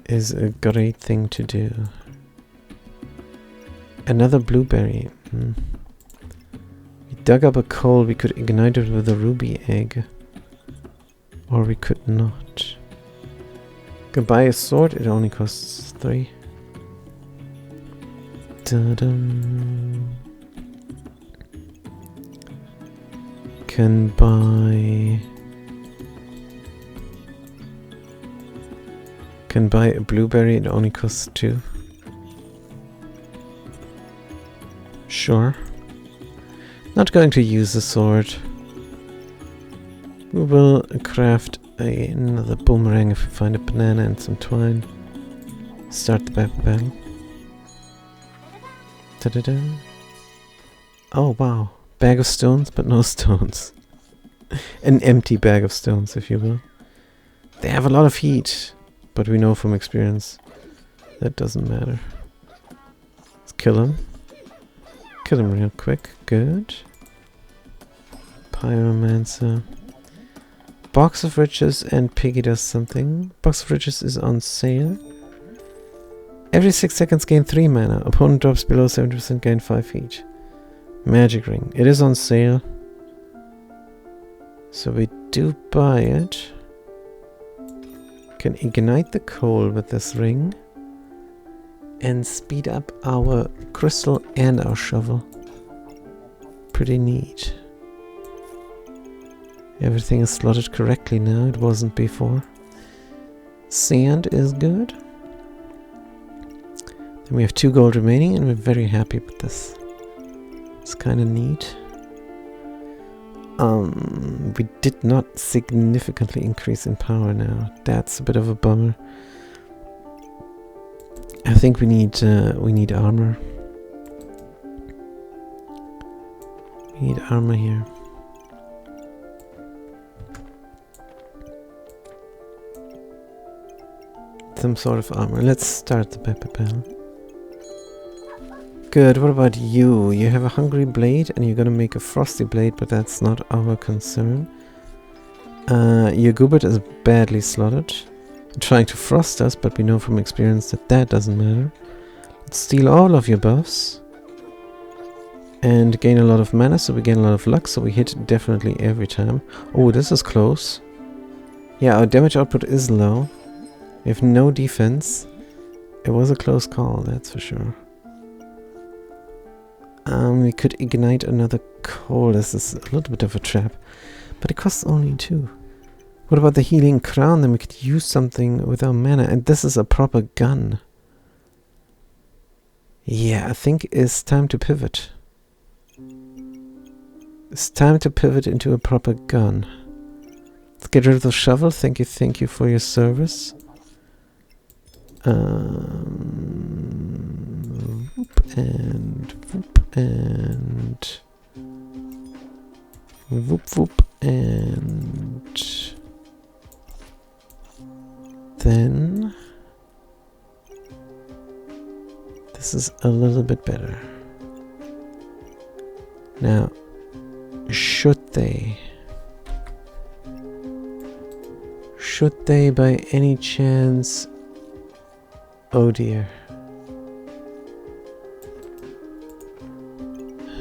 Is a great thing to do. Another blueberry. We dug up a coal. We could ignite it with a ruby egg. Or we could not. Could buy a sword. It only costs 3. Da-dum. Can buy a blueberry. It only costs 2. Sure. Not going to use the sword. We will craft another boomerang if we find a banana and some twine. Start the battle. Da-da-da. Oh wow. Bag of stones, but no stones. An empty bag of stones, if you will. They have a lot of heat, but we know from experience that doesn't matter. Let's kill him. Kill him real quick. Good. Pyromancer. Box of Riches and Piggy does something. Box of Riches is on sale. Every 6 seconds gain 3 mana. Opponent drops below 70% gain 5 each. Magic Ring. It is on sale. So we do buy it. Can ignite the coal with this ring. And speed up our crystal and our shovel. Pretty neat. Everything is slotted correctly now. It wasn't before. Sand is good. Then we have 2 gold remaining and we're very happy with this. It's kind of neat. We did not significantly increase in power now. That's a bit of a bummer. I think we need armor. We need armor here. Some sort of armor. Let's start the backpack battle. Good, what about you? You have a hungry blade and you're gonna make a frosty blade, but that's not our concern. Your Goobert is badly slotted. Trying to frost us, but we know from experience that that doesn't matter. Let's steal all of your buffs. And gain a lot of mana, so we gain a lot of luck, so we hit definitely every time. Oh, this is close. Yeah, our damage output is low. We have no defense. It was a close call, that's for sure. We could ignite another coal. This is a little bit of a trap. But it costs only 2. What about the healing crown? Then we could use something with our mana. And this is a proper gun. Yeah, I think it's time to pivot. It's time to pivot into a proper gun. Let's get rid of the shovel. Thank you for your service. Whoop and whoop and whoop whoop and then this is a little bit better. Now, should they by any chance? Oh dear.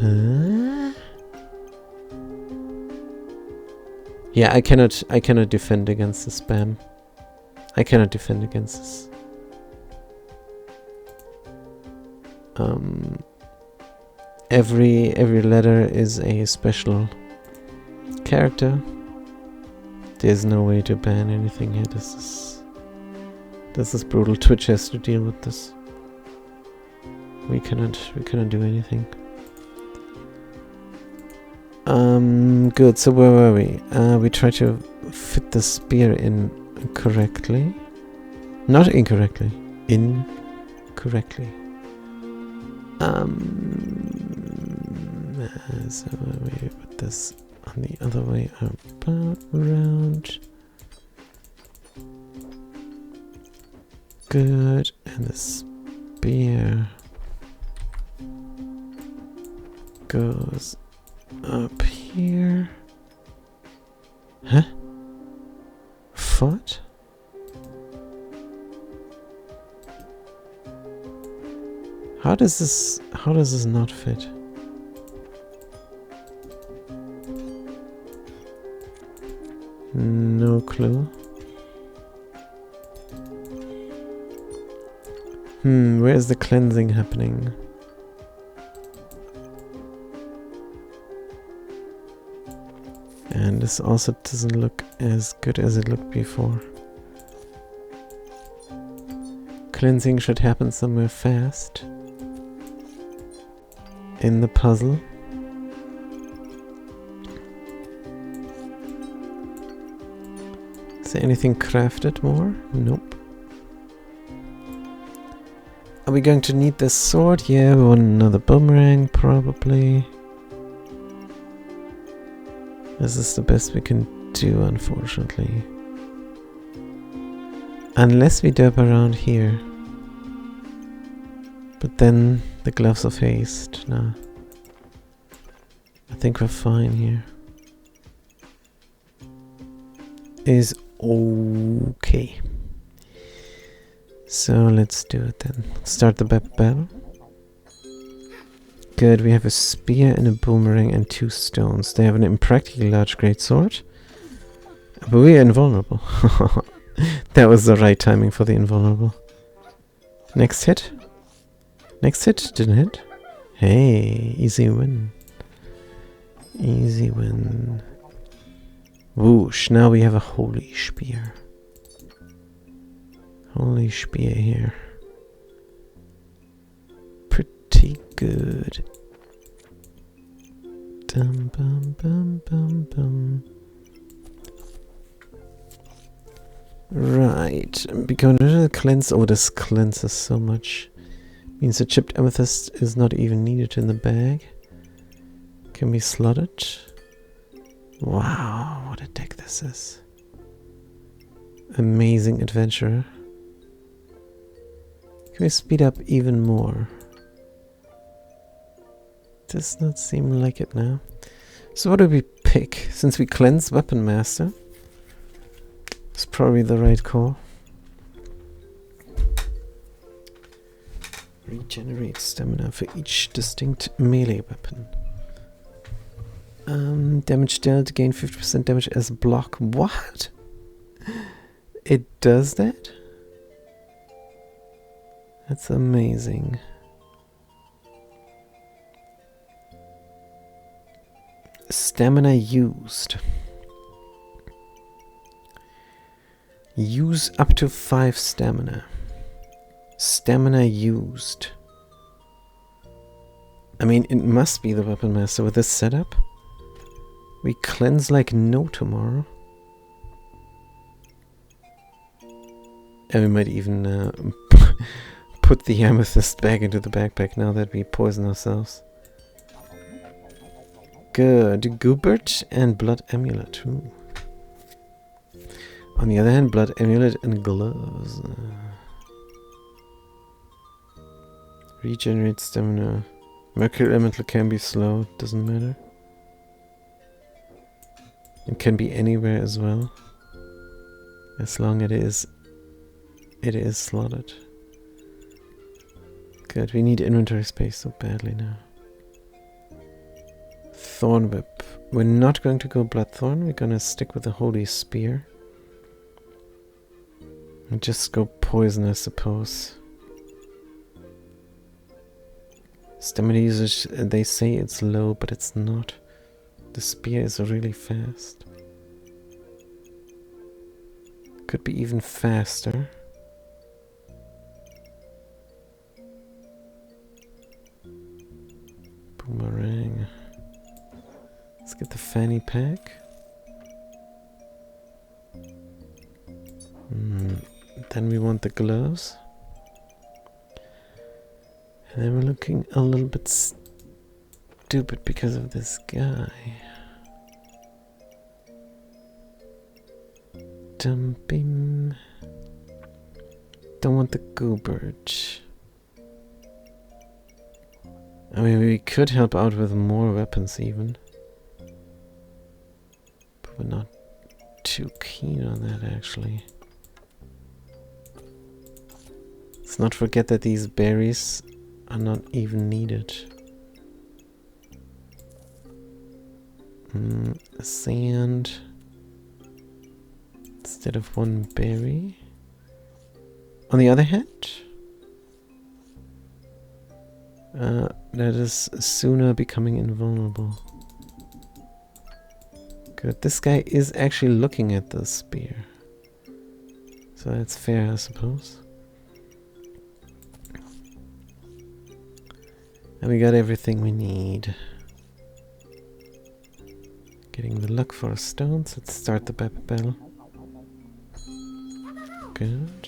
Huh? Yeah, I cannot defend against the spam. I cannot defend against this. Every letter is a special character. There's no way to ban anything here. This is brutal. Twitch has to deal with this. We cannot do anything. Good, so where were we? We tried to fit the spear in correctly. Not incorrectly. Incorrectly. So we put this on the other way around. Good, and the spear goes up here. Huh? What? How does this not fit? No clue. Where's the cleansing happening? And this also doesn't look as good as it looked before. Cleansing should happen somewhere fast in the puzzle. Is there anything crafted more? Nope. Are we going to need this sword? Yeah, we want another boomerang, probably. This is the best we can do, unfortunately. Unless we derp around here. But then the gloves of haste. Nah. I think we're fine here. Is okay. So let's do it then. Start the battle. Good, we have a spear and a boomerang and 2 stones. They have an impractically large greatsword. But we are invulnerable. That was the right timing for the invulnerable. Next hit. Next hit didn't hit. Hey, easy win. Easy win. Whoosh, now we have a holy spear. Holy spear here. Pretty good. Dum bum bum bum bum. Right. Become a cleanse. Oh, this cleanses so much. Means the chipped amethyst is not even needed in the bag. Can be slotted. Wow, what a deck this is. Amazing adventurer. Can we speed up even more? Does not seem like it now. So what do we pick? Since we cleanse Weapon Master, it's probably the right call. Regenerate stamina for each distinct melee weapon. Damage dealt, gain 50% damage as block. What? It does that? That's amazing. Stamina used. Use up to 5 stamina. Stamina used. I mean, it must be the Weapon Master with this setup. We cleanse like no tomorrow. And we might even put the amethyst back into the backpack now that we poison ourselves. Good. Goobert and Blood Amulet. Ooh. On the other hand, Blood Amulet and gloves. Regenerate stamina. Mercury Elemental can be slow, doesn't matter. It can be anywhere as well. As long as it is slotted. Good, we need inventory space so badly now. Thorn Whip. We're not going to go Bloodthorn, we're gonna stick with the Holy Spear. And just go poison, I suppose. Stamina usage, they say it's low, but it's not. The spear is really fast. Could be even faster. Boomerang. Let's get the fanny pack. Then we want the gloves. And then we're looking a little bit stupid because of this guy. Dumping. Don't want the Goobert. I mean, we could help out with more weapons even. But we're not too keen on that actually. Let's not forget that these berries are not even needed. Sand instead of 1 berry. On the other hand, that is sooner becoming invulnerable. Good. This guy is actually looking at the spear, so that's fair, I suppose. And we got everything we need. Getting the luck for stones. Let's start the battle. Good.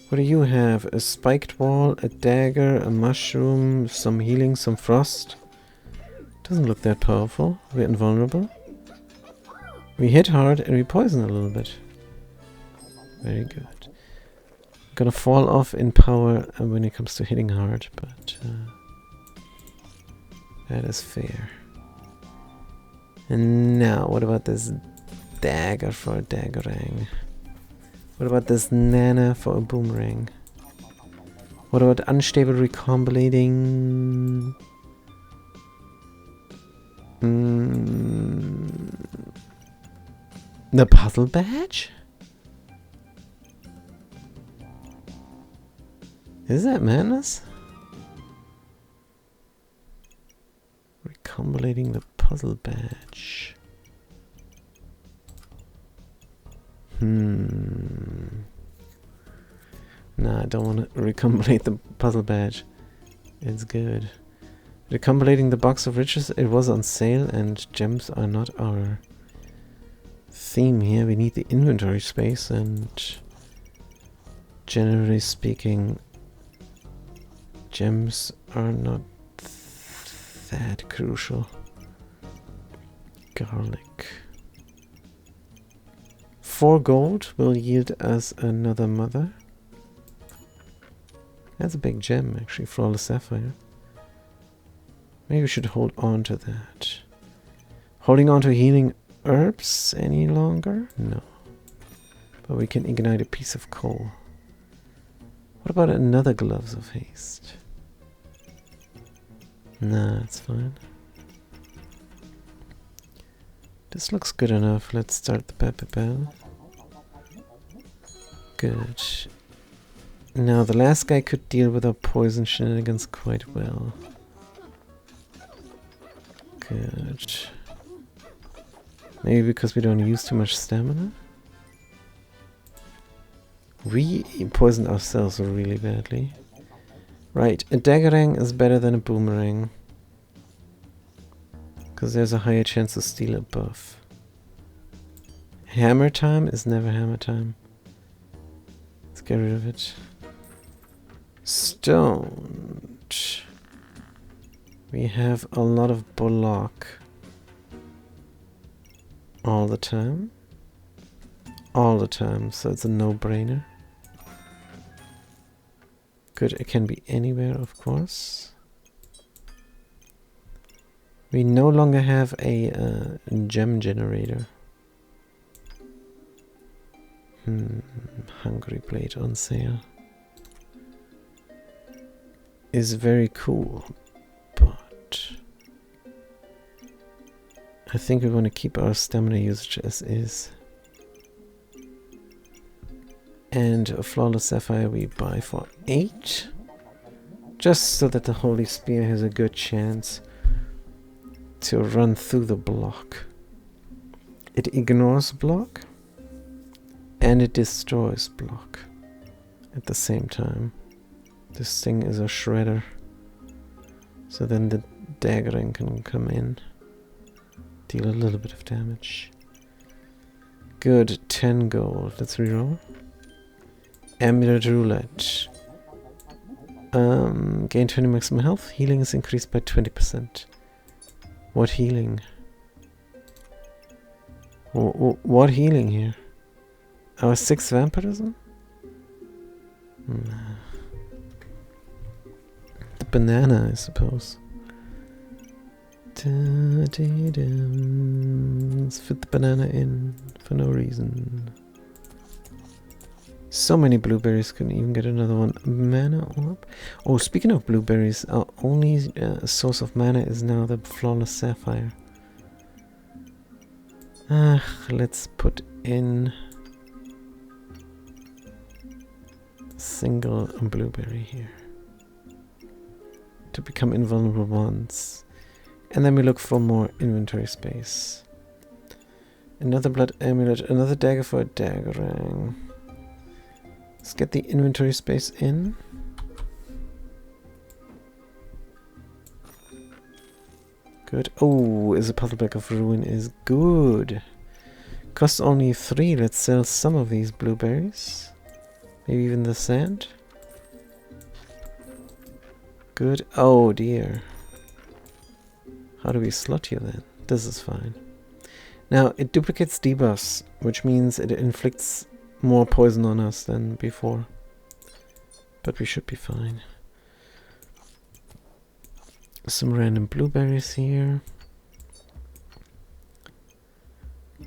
What do you have? A spiked wall, a dagger, a mushroom, some healing, some frost. Doesn't look that powerful. We're invulnerable. We hit hard and we poison a little bit. Very good. Gonna fall off in power when it comes to hitting hard, but that is fair. And now, what about this dagger for a daggerang? What about this nana for a boomerang? What about unstable recombinating? The puzzle badge? Is that madness? Recombinating the puzzle badge. Nah, I don't want to recombinate the puzzle badge. It's good. Recombinating the box of riches, it was on sale and gems are not our theme here. We need the inventory space, and generally speaking, gems are not that crucial. Garlic. 4 gold will yield us another mother. That's a big gem, actually, Flawless Sapphire. Maybe we should hold on to that. Holding on to healing herbs any longer? No. But we can ignite a piece of coal. What about another Gloves of Haste? Nah, it's fine. This looks good enough. Let's start the Babybel. Good. Now the last guy could deal with our poison shenanigans quite well. Good. Maybe because we don't use too much stamina? We poisoned ourselves really badly. Right, a daggerang is better than a boomerang. Because there's a higher chance to steal a buff. Hammer time is never hammer time. Let's get rid of it. Stone. We have a lot of block. All the time. All the time, so it's a no-brainer. Good, it can be anywhere, of course. We no longer have a gem generator. Hungry Blade on sale. Is very cool, but I think we want to keep our stamina usage as is. And a Flawless Sapphire we buy for 8. Just so that the Holy Spear has a good chance to run through the block. It ignores block and it destroys block at the same time. This thing is a shredder. So then the daggering can come in. Deal a little bit of damage. Good, 10 gold. Let's reroll. Amulet Roulette. Gain 20 maximum health. Healing is increased by 20%. What healing? What healing here? Our 6 vampirism? Nah. The banana, I suppose. Let's fit the banana in for no reason. So many blueberries, couldn't even get another one. Mana orb? Oh, speaking of blueberries, our only source of mana is now the Flawless Sapphire. Let's put in single blueberry here to become invulnerable once. And then we look for more inventory space. Another blood amulet, another dagger for a daggerang. Let's get the inventory space in. Good. Oh, is a Puddleback of Ruin is good. Costs only 3. Let's sell some of these blueberries. Maybe even the sand. Good. Oh dear. How do we slot you then? This is fine. Now, it duplicates debuffs, which means it inflicts more poison on us than before. But we should be fine. Some random blueberries here.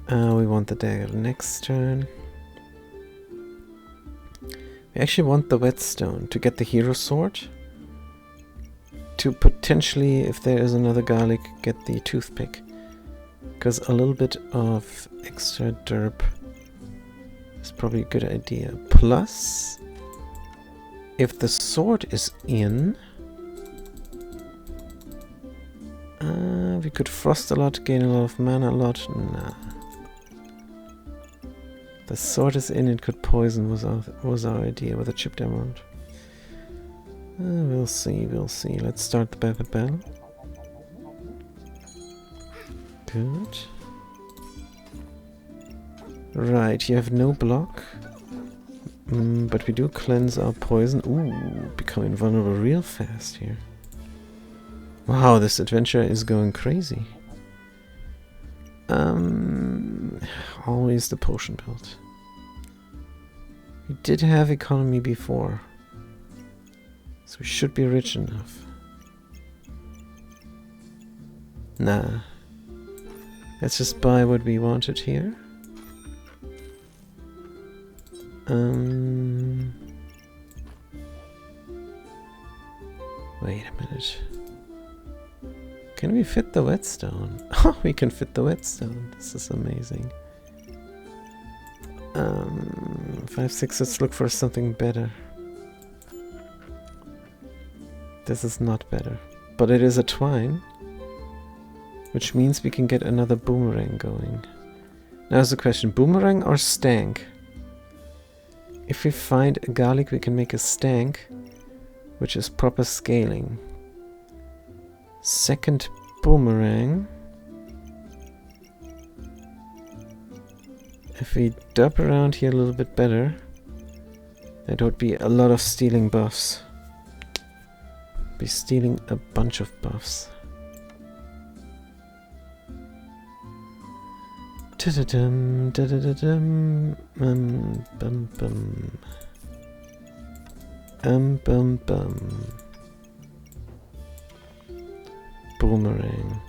We want the dagger next turn. We actually want the whetstone to get the hero sword. To potentially, if there is another garlic, get the toothpick. Because a little bit of extra derp is probably a good idea. Plus, if the sword is in, we could frost a lot, gain a lot of mana a lot. Nah. The sword is in, it could poison was our idea with a chipped emerald. We'll see, we'll see. Let's start the Babybel. Good. Right, you have no block. But we do cleanse our poison. Ooh, become invulnerable real fast here. Wow, this adventure is going crazy. Always the potion build. We did have economy before, so we should be rich enough. Nah. Let's just buy what we wanted here. Wait a minute. Can we fit the whetstone? Oh, we can fit the whetstone. This is amazing. 5, 6, let's look for something better. This is not better. But it is a twine, which means we can get another boomerang going. Now is the question, boomerang or stank? If we find a garlic, we can make a stank, which is proper scaling. Second boomerang. If we dub around here a little bit better, that would be a lot of stealing buffs. Be stealing a bunch of buffs. Da-da-dum, da-da-da-dum, bum bum. Bum bum. Boomerang.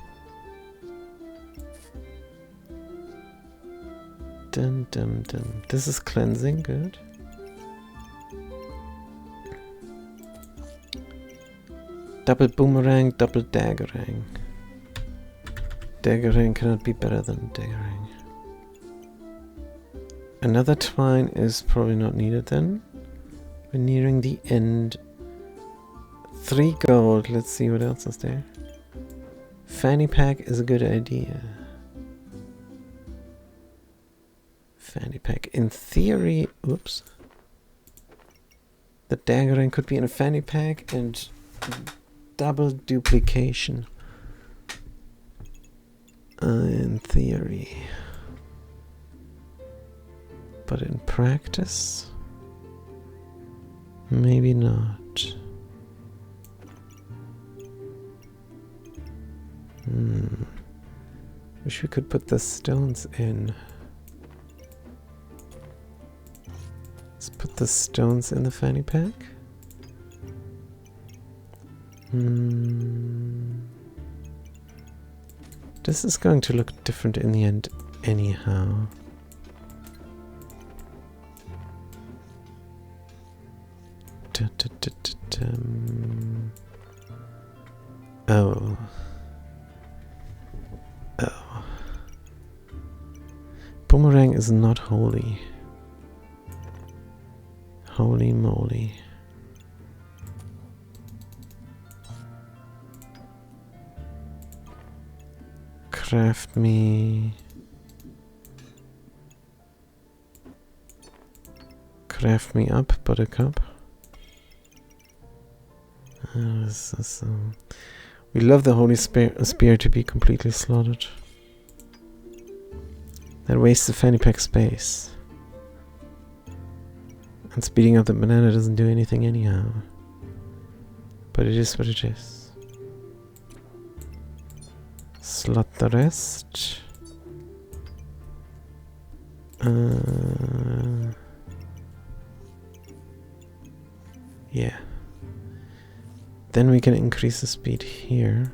Dum dum dum. This is cleansing, good. Double boomerang, double daggerang. Daggerang cannot be better than daggerang. Another twine is probably not needed then. We're nearing the end. 3 gold. Let's see what else is there. Fanny pack is a good idea. Fanny pack. In theory, oops. The daggerang could be in a fanny pack and double duplication. In theory. But in practice, maybe not. Wish we could put the stones in. Let's put the stones in the fanny pack. This is going to look different in the end anyhow. Oh. Oh. Boomerang is not holy. Holy moly. Craft me. Craft me up, buttercup. We love the holy spear to be completely slaughtered. That wastes the fanny pack space. And speeding up the banana doesn't do anything anyhow. But it is what it is. Slot the rest. Yeah. Then we can increase the speed here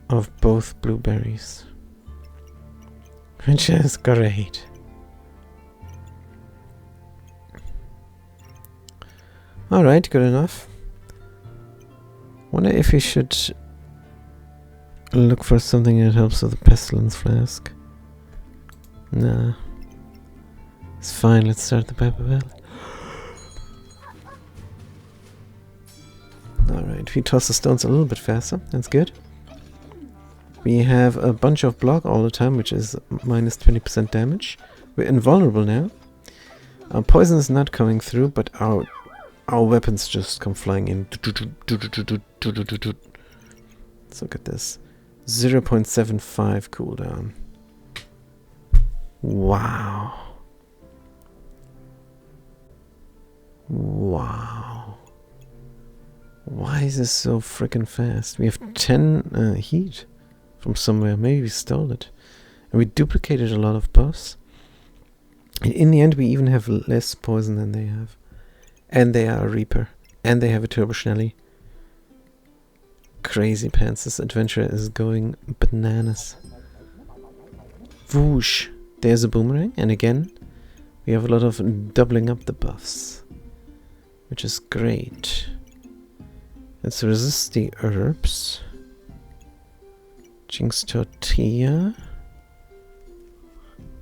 of both blueberries, which is great. Alright, good enough. Wonder if we should look for something that helps with the pestilence flask. Nah. It's fine, let's start the pepper bell. Alright, we toss the stones a little bit faster, that's good. We have a bunch of block all the time, which is minus 20% damage. We're invulnerable now. Our poison is not coming through, but our weapons just come flying in. Let's look at this. 0.75 cooldown. Wow. Wow. Why is this so freaking fast? We have 10 heat from somewhere. Maybe we stole it. And we duplicated a lot of buffs. And in the end, we even have less poison than they have. And they are a Reaper. And they have a Turbo Schnelly. Crazy pants. This adventure is going bananas. Whoosh. There's a boomerang. And again, we have a lot of doubling up the buffs. Which is great. Let's resist the herbs. Jinx Tortilla.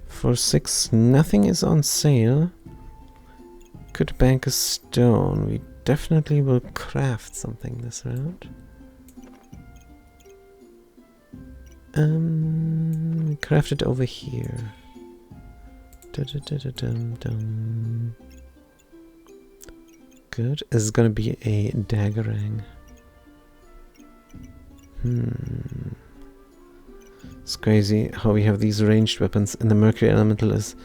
For 6, nothing is on sale. Could bank a stone. We definitely will craft something this round. We craft it over here. Dum-dum. Good. This is gonna be a daggerang. It's crazy how we have these ranged weapons, and the Mercury Elemental is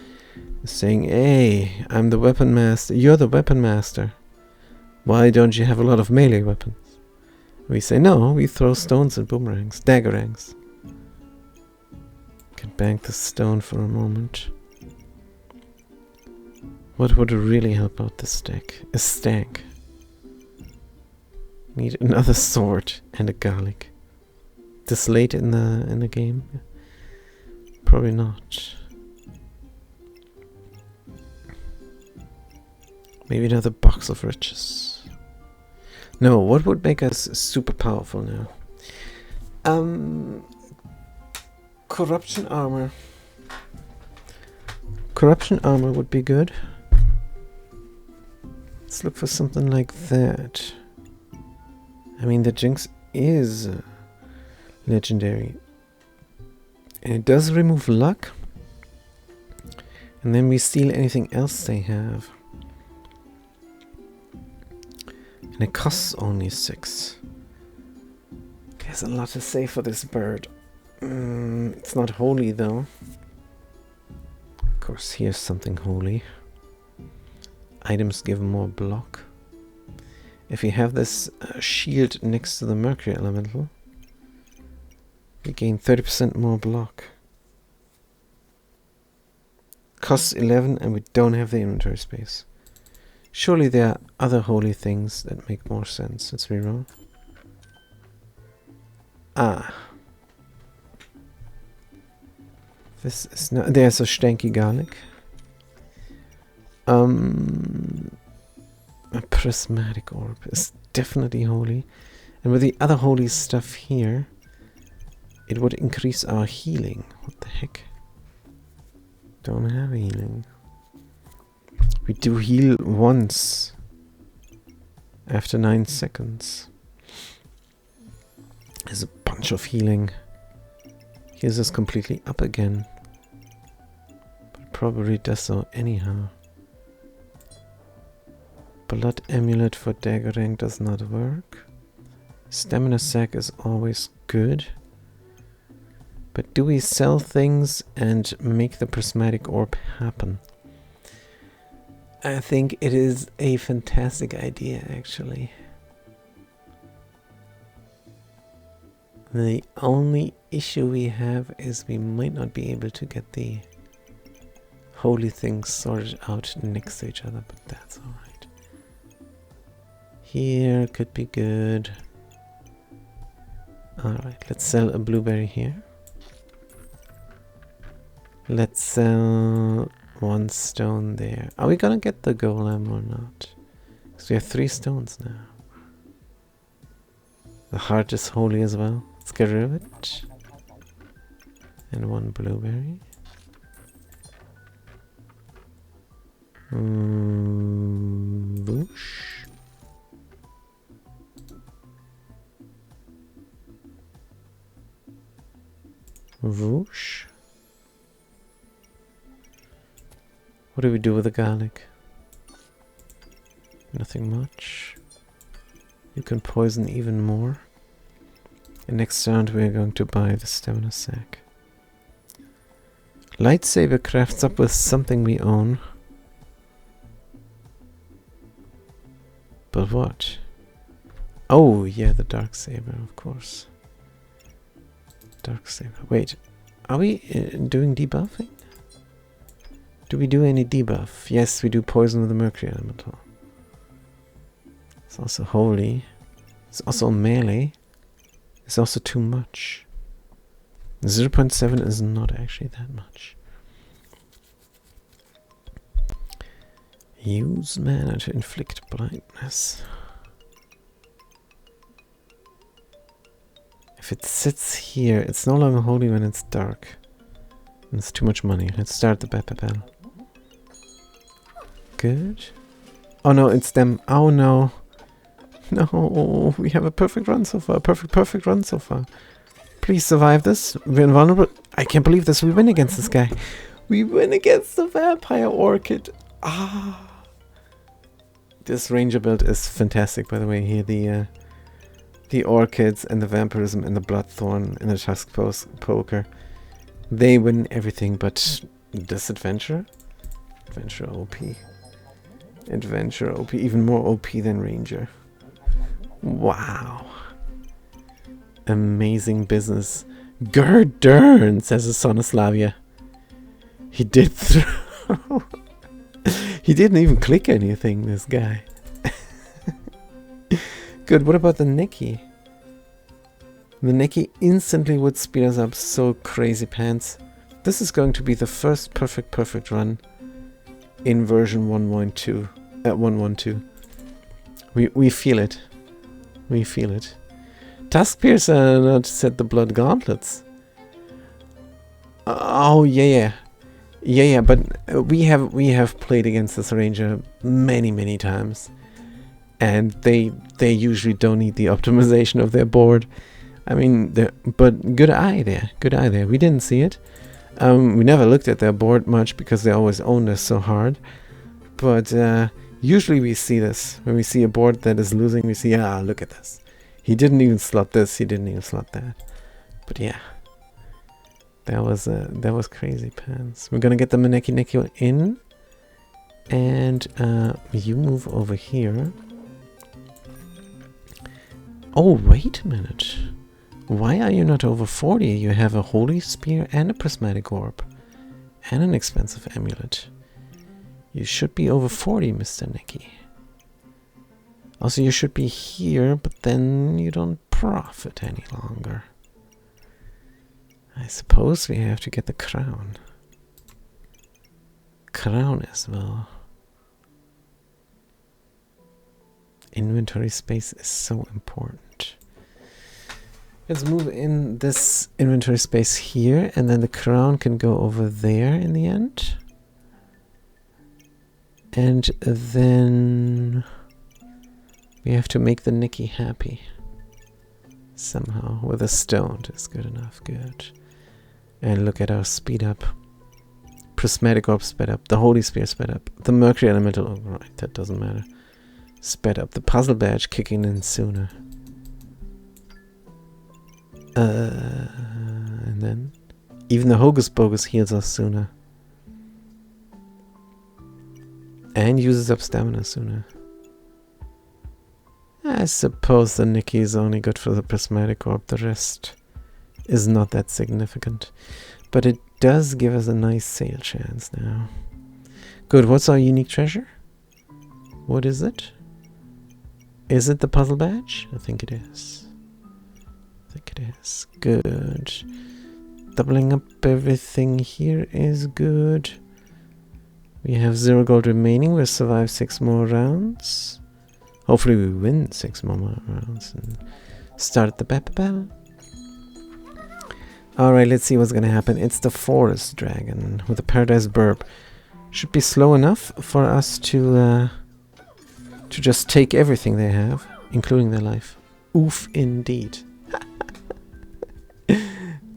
saying, "Hey, I'm the weapon master. You're the weapon master. Why don't you have a lot of melee weapons?" We say, "No, we throw stones and boomerangs, daggerangs." Can bank the stone for a moment. What would really help out this deck? A stank. Need another sword and a garlic. This late in the game? Probably not. Maybe another box of riches. No, what would make us super powerful now? Corruption armor. Corruption armor would be good. Let's look for something like that. I mean, the Jinx is legendary. And it does remove luck. And then we steal anything else they have. And it costs only 6. There's a lot to say for this bird. It's not holy though. Of course, here's something holy. Items give more block. If you have this shield next to the Mercury Elemental, we gain 30% more block. Costs 11 and we don't have the inventory space. Surely there are other holy things that make more sense. Let's reroll. Ah. This is not... There's a stanky garlic. A prismatic orb is definitely holy. And with the other holy stuff here, it would increase our healing. What the heck? Don't have healing. We do heal once after 9 seconds. There's a bunch of healing. Heals us completely up again. But probably does so anyhow. Blood amulet for daggering does not work. Stamina sack is always good. But do we sell things and make the prismatic orb happen? I think it is a fantastic idea, actually. The only issue we have is we might not be able to get the holy things sorted out next to each other, but that's alright. Here could be good. Alright, let's sell a blueberry here. Let's sell 1 stone there. Are we gonna get the golem or not? Because we have 3 stones now. The heart is holy as well. Let's get rid of it. And 1 blueberry. Whoosh. Whoosh. What do we do with the garlic? Nothing much. You can poison even more. And next round we are going to buy the stamina sack. Lightsaber crafts up with something we own. But what? Oh, yeah, the dark saber, of course. Dark saber. Wait, are we doing debuffing? Do we do any debuff? Yes, we do poison with the mercury elemental. It's also holy. It's also melee. It's also too much. 0.7 is not actually that much. Use mana to inflict blindness. If it sits here, it's no longer holy when it's dark. And it's too much money. Let's start the battle. Good. Oh no, it's them. Oh no. No, we have a perfect run so far. Perfect run so far. Please survive this. We're invulnerable. I can't believe this. We win against this guy. We win against the vampire orchid. Ah. This ranger build is fantastic, by the way. Here, the orchids and the vampirism and the bloodthorn and the tusk poker. They win everything, but this adventure? Adventure OP. Adventure OP. Even more OP than ranger. Wow. Amazing business. Gurdurn, says the son of Slavia. He did throw. He didn't even click anything, this guy. Good, what about the Neki? The Neki instantly would speed us up so crazy pants. This is going to be the first perfect run in version 1.2. 1.12. We feel it. We feel it. Tusk Piercer not set the blood gauntlets. Oh yeah. But we have played against this ranger many times, and they usually don't need the optimization of their board. I mean, but good eye there. We didn't see it. We never looked at their board much because they always owned us so hard. But usually we see this when we see a board that is losing. We see, look at this. He didn't even slot this. He didn't even slot that. But yeah, that was crazy pants. We're gonna get the Neki in, and you move over here. Oh, wait a minute. Why are you not over 40? You have a holy spear and a prismatic orb, and an expensive amulet. You should be over 40, Mr. Neki. Also, you should be here, but then you don't profit any longer. I suppose we have to get the crown. Crown as well. Inventory space is so important. Let's move in this inventory space here, and then the crown can go over there in the end. And then we have to make the Neki happy. Somehow, with a stone is good enough. Good. And look at our speed up. Prismatic orb sped up. The holy spear sped up. The mercury elemental, oh, right, that doesn't matter. Sped up. The puzzle badge kicking in sooner. And then even the Hocus Pocus heals us sooner. And uses up stamina sooner. I suppose the Neki is only good for the prismatic orb. The rest is not that significant. But it does give us a nice sale chance now. Good, what's our unique treasure? What is it? Is it the puzzle badge? I think it is. Good. Doubling up everything here is good. We have 0 gold remaining. We'll survive 6 more rounds. Hopefully we win 6 more rounds and start the battle. Alright, let's see what's gonna happen. It's the forest dragon with the paradise burp. Should be slow enough for us to just take everything they have, including their life. Oof, indeed.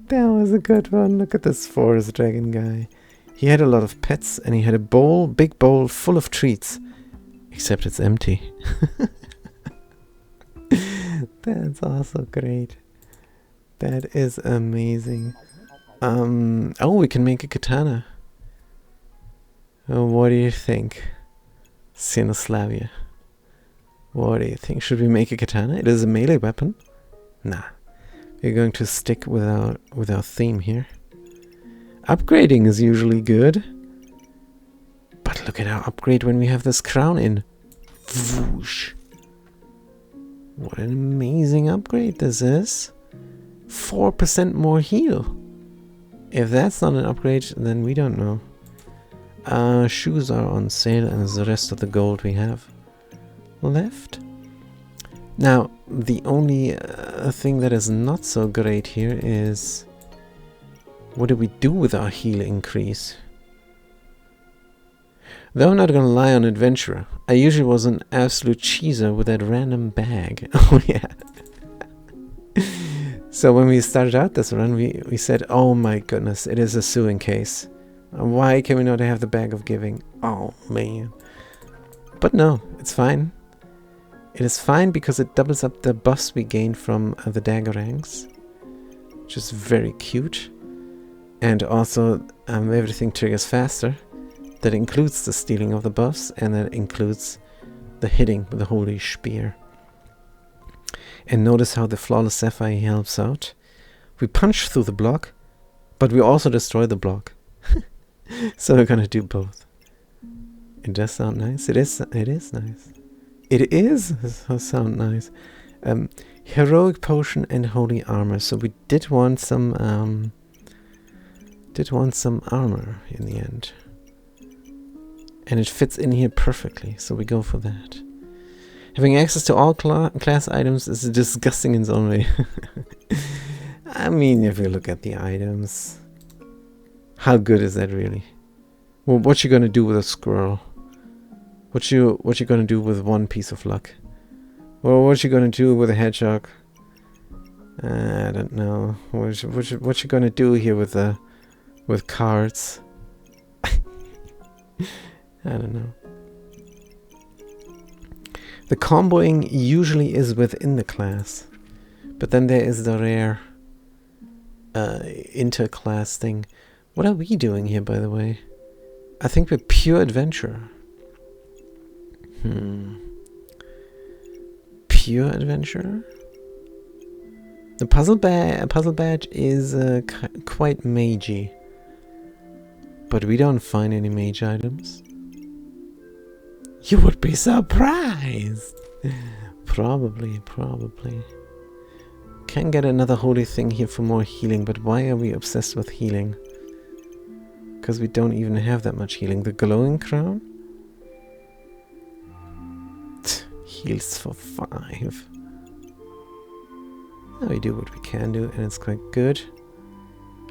That was a good one. Look at this forest dragon guy. He had a lot of pets, and he had a bowl, big bowl full of treats. Except it's empty. That's also great. That is amazing. Oh, we can make a katana. What do you think, Sinoslavia? What do you think? Should we make a katana? It is a melee weapon. Nah. We're going to stick with our theme here. Upgrading is usually good. But look at our upgrade when we have this crown in. Whoosh. What an amazing upgrade this is. 4% more heal. If that's not an upgrade, then we don't know. Shoes are on sale, and the rest of the gold we have left. Now, the only thing that is not so great here is... what do we do with our heal increase? Though I'm not gonna lie on Adventurer, I usually was an absolute cheeser with that random bag. Oh yeah. So when we started out this run, we said, oh my goodness, it is a sewing case. Why can we not have the bag of giving? Oh man. But no, it's fine. It is fine because it doubles up the buffs we gain from the daggerangs, which is very cute. And also everything triggers faster. That includes the stealing of the buffs, and that includes the hitting with the Holy Spear. And notice how the Flawless Sapphire helps out. We punch through the block, but we also destroy the block. So we're gonna do both. It does sound nice. It is nice. It is sound nice. Heroic Potion and Holy Armor. So we did want some armor in the end. And it fits in here perfectly, so we go for that. Having access to all class items is disgusting in its own way. I mean, if you look at the items, how good is that really? Well, what you gonna do with a squirrel? What you gonna do with one piece of luck? Well, what you gonna do with a hedgehog? I don't know. What you gonna do here with cards? I don't know. The comboing usually is within the class, but then there is the rare interclass thing. What are we doing here, by the way? I think we're pure adventurer. Pure adventurer? The puzzle badge is quite magey, but we don't find any mage items. You would be surprised. Probably. Can get another holy thing here for more healing, but why are we obsessed with healing? Because we don't even have that much healing. The glowing crown? Heals for 5. Now we do what we can do, and it's quite good.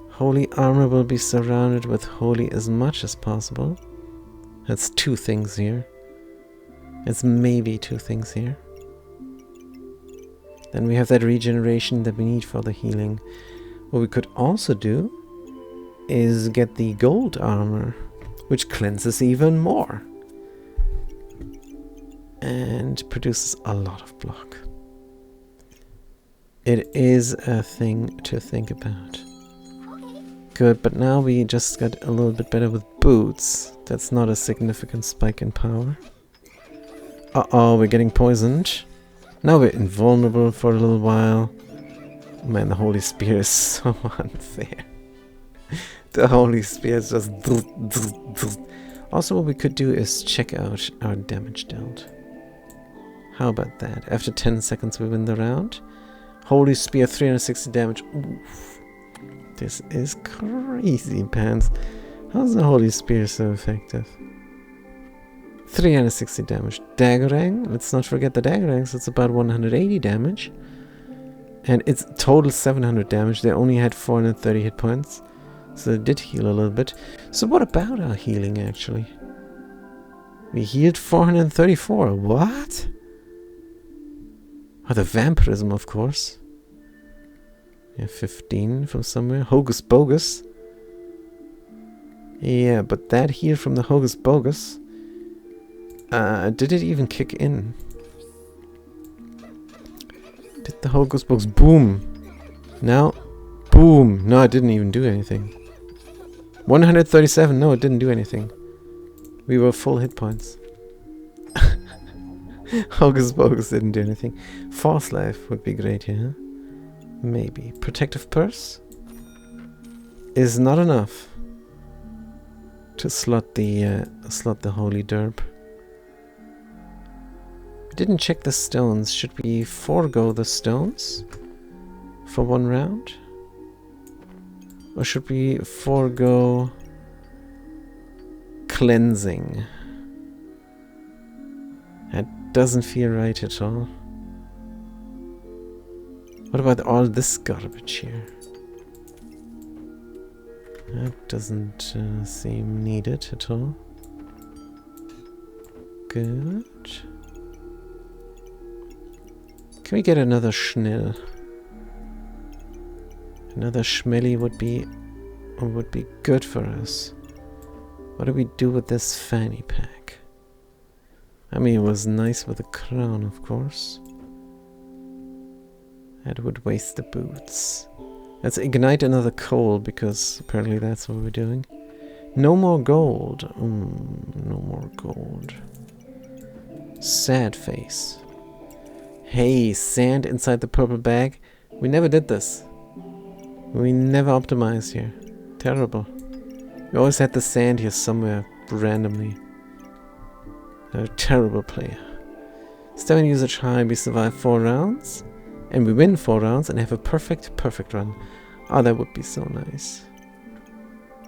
Holy armor will be surrounded with holy as much as possible. That's 2 things here. It's maybe 2 things here. Then we have that regeneration that we need for the healing. What we could also do is get the gold armor, which cleanses even more. And produces a lot of block. It is a thing to think about. Good, but now we just got a little bit better with boots. That's not a significant spike in power. Uh-oh, we're getting poisoned. Now we're invulnerable for a little while. Man, the Holy Spear is so unfair. The Holy Spear is just... Also, what we could do is check out our damage dealt. How about that? After 10 seconds we win the round. Holy Spear, 360 damage. Oof. This is crazy pants. How's the Holy Spear so effective? 360 damage. Daggerang, let's not forget the Daggerangs, it's about 180 damage. And it's total 700 damage. They only had 430 hit points. So they did heal a little bit. So what about our healing actually? We healed 434. What? Oh, the Vampirism, of course. Yeah, 15 from somewhere. Hocus Pocus. Yeah, but that heal from the Hocus Pocus... did it even kick in? Did the Hocus Pocus... Boom! Now, boom! Boom! No, it didn't even do anything. 137. No, it didn't do anything. We were full hit points. Hocus Pocus didn't do anything. False life would be great here. Maybe. Protective purse is not enough to slot the holy derb. We didn't check the stones. Should we forego the stones for one round? Or should we forego cleansing? That doesn't feel right at all. What about all this garbage here? That doesn't seem needed at all. Good. Can we get another Schnell? Another Schmelly would be good for us. What do we do with this fanny pack? I mean, it was nice with a crown, of course. That would waste the boots. Let's ignite another coal, because apparently that's what we're doing. No more gold. No more gold. Sad face. Hey, sand inside the purple bag. We never did this. We never optimized here. Terrible. We always had the sand here somewhere randomly. They're a terrible player. 7 usage high, we survive 4 rounds. And we win 4 rounds and have a perfect run. Oh, that would be so nice.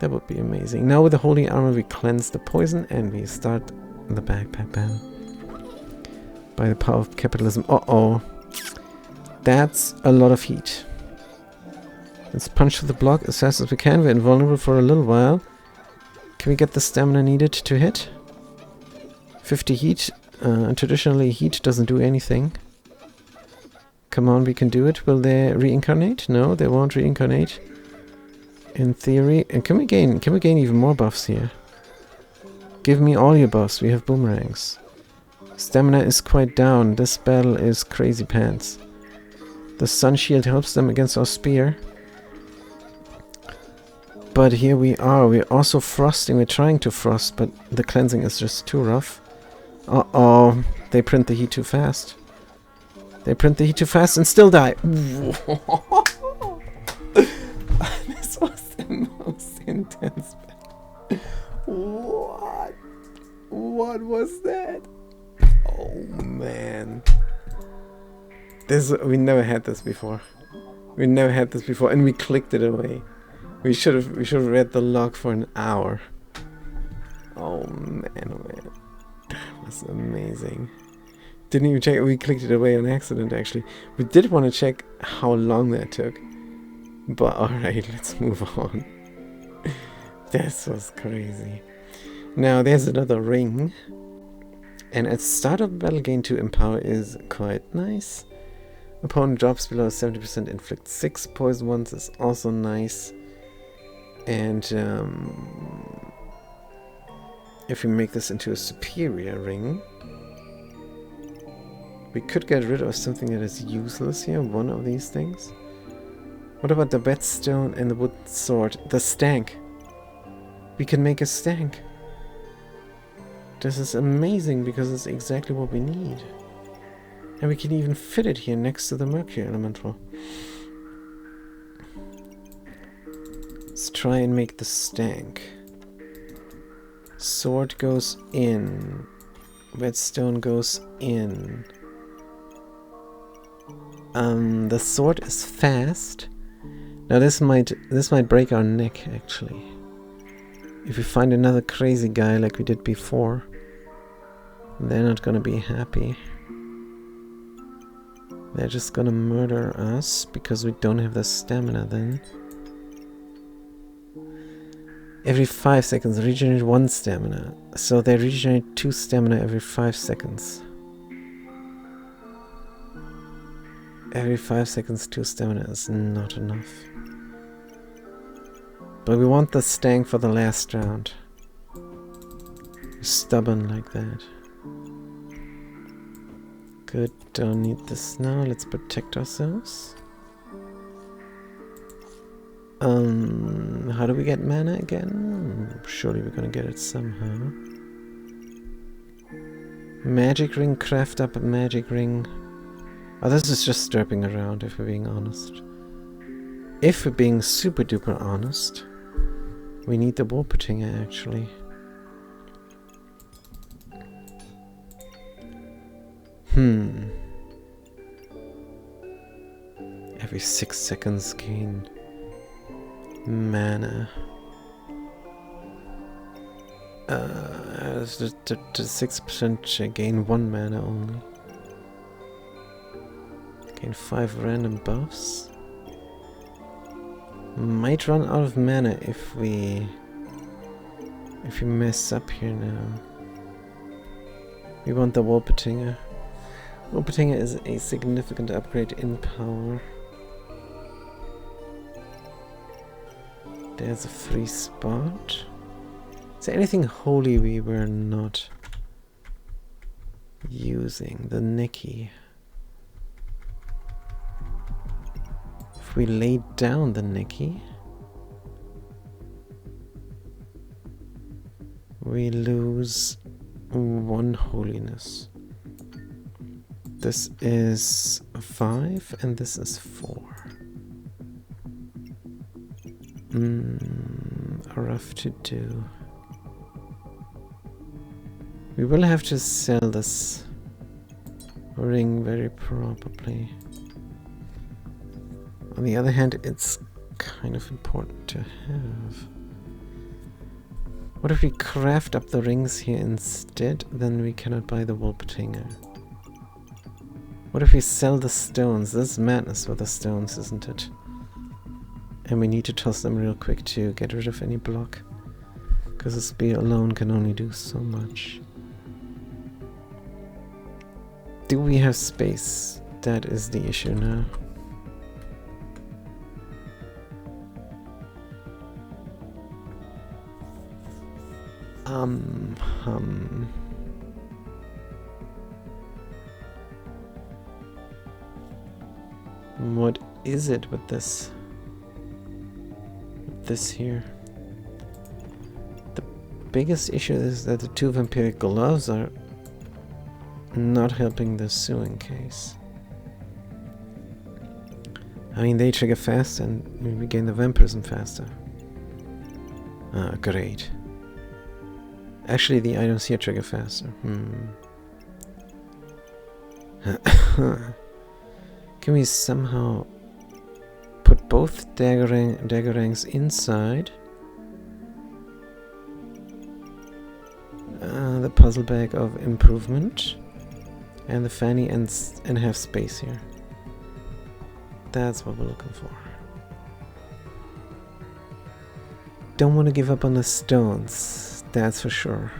That would be amazing. Now with the holy armor we cleanse the poison and we start the backpack battle. By the power of capitalism. Uh-oh. That's a lot of heat. Let's punch through the block as fast as we can. We're invulnerable for a little while. Can we get the stamina needed to hit? 50 heat. Traditionally heat doesn't do anything. Come on, we can do it. Will they reincarnate? No, they won't reincarnate. In theory. And can we gain even more buffs here? Give me all your buffs. We have boomerangs. Stamina is quite down. This battle is crazy pants. The sun shield helps them against our spear. But here we are. We're also frosting. We're trying to frost, but the cleansing is just too rough. Uh-oh. They print the heat too fast. They print the heat too fast and still die. This was the most intense battle. What? What was that? Oh man. We never had this before. We never had this before, and we clicked it away. We should have read the log for an hour. Oh man. That was amazing. Didn't even check. We clicked it away on accident, actually. We did want to check how long that took. But alright, let's move on. This was crazy. Now, there's another ring. And at start of battle, gain 2 empower is quite nice. Opponent drops below 70%, inflict 6 poison ones is also nice. And if we make this into a superior ring, we could get rid of something that is useless here, one of these things. What about the bedstone and the wood sword? The stank. We can make a stank. This is amazing because it's exactly what we need. And we can even fit it here next to the Mercury Elemental. Let's try and make the stank. Sword goes in. Redstone goes in. The sword is fast. Now this might break our neck actually. If we find another crazy guy like we did before, they're not gonna be happy. They're just gonna murder us because we don't have the stamina then. Every 5 seconds regenerate 1 stamina. So they regenerate 2 stamina every 5 seconds. Every 5 seconds 2 stamina is not enough. But we want the stank for the last round. We're stubborn like that. Good, don't need this now. Let's protect ourselves. How do we get mana again? Surely we're gonna get it somehow. Magic ring, craft up a magic ring. Oh, this is just derping around, if we're being honest. If we're being super duper honest, we need the Wolpertinger actually. Every 6 seconds gain mana. The 6% gain 1 mana only. Gain 5 random buffs. Might run out of mana if we mess up here now. We want the Wolpertinger. Wolpertinger is a significant upgrade in power. There's a free spot. Is there anything holy we were not using? The Neki. If we lay down the Neki, we lose 1 holiness. This is 5 and this is 4. Rough to do. We will have to sell this ring very probably. On the other hand, it's kind of important to have. What if we craft up the rings here instead? Then we cannot buy the Wolpertinger. What if we sell the stones? This is madness with the stones, isn't it? And we need to toss them real quick to get rid of any block. Because the spear alone can only do so much. Do we have space? That is the issue now. What is it with this? This here. The biggest issue is that the 2 vampiric gloves are not helping the sewing case. I mean, they trigger fast and we regain the vampirism faster. Ah, great. Actually, the items here trigger faster. Can we somehow put both daggerangs inside the puzzle bag of improvement and the fanny and have space here? That's what we're looking for. Don't want to give up on the stones, that's for sure.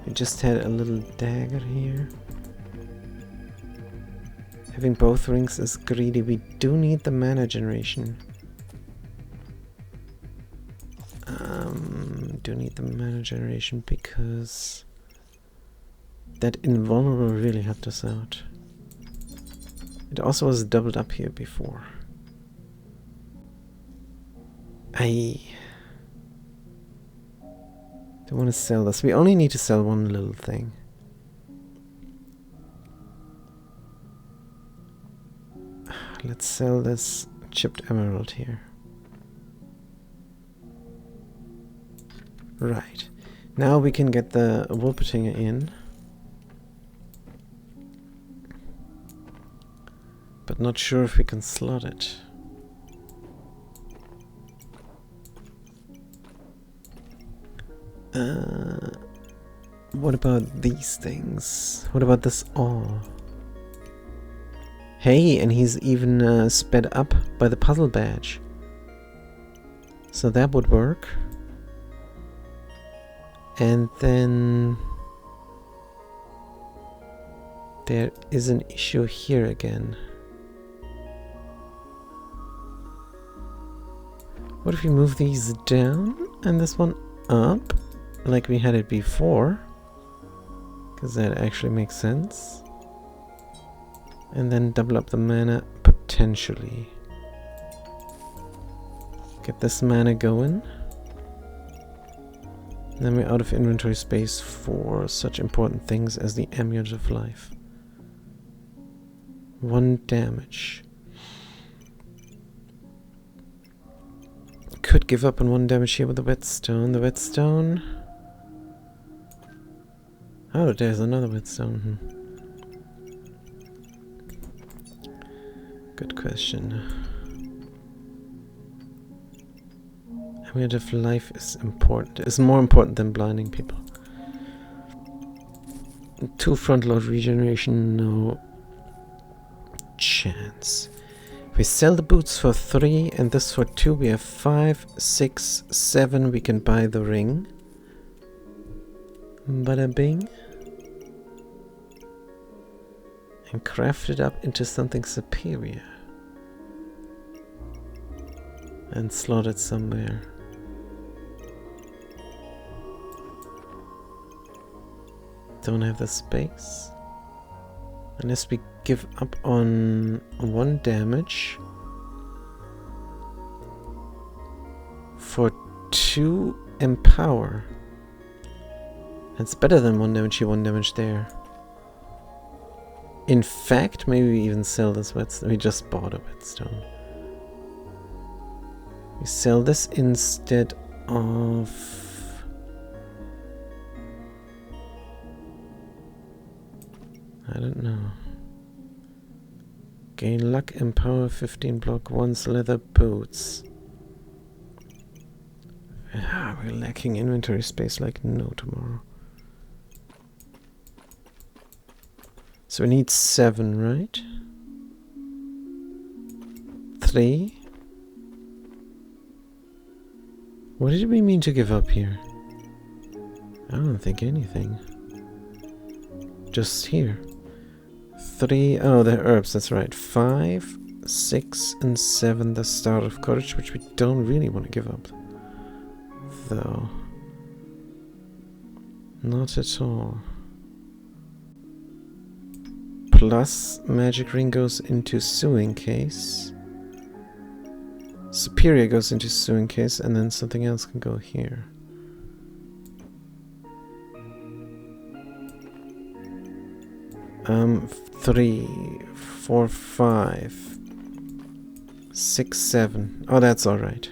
We just had a little dagger here. Having both rings is greedy. We do need the mana generation. Do need the mana generation because that invulnerable really helped us out. It also was doubled up here before. I don't want to sell this. We only need to sell one little thing. Let's sell this chipped emerald here. Right. Now we can get the Wolpertinger in. But not sure if we can slot it. What about these things? What about this all? Hey, and he's even sped up by the puzzle badge. So that would work. And then there is an issue here again. What if we move these down and this one up like we had it before? Because that actually makes sense. And then double up the mana, potentially. Get this mana going. Then we're out of inventory space for such important things as the Amulet of Life. 1 damage. Could give up on 1 damage here with the whetstone. The whetstone. Oh, there's another whetstone. Good question. Amulet of Life is important. It's more important than blinding people. 2 front load regeneration, no chance. If we sell the boots for 3 and this for 2, we have 5, 6, 7. We can buy the ring. Bada bing. And craft it up into something superior. And slot it somewhere. Don't have the space. Unless we give up on 1 damage for 2 empower. That's better than 1 damage here, 1 damage there. In fact, maybe we even sell this whetstone. We just bought a whetstone. We sell this instead of... I don't know. Gain luck, empower, 15 block, 1 leather boots. Ah, we're lacking inventory space like no tomorrow. So we need 7, right? 3. What did we mean to give up here? I don't think anything. Just here. 3, oh, the herbs, that's right. 5, 6, and 7, the Star of Courage, which we don't really want to give up. Though. Not at all. Plus, Magic Ring goes into Sewing Case. Superior goes into Sewing Case, and then something else can go here. Um, 3, 4, 5, 6, 7. Oh, that's alright.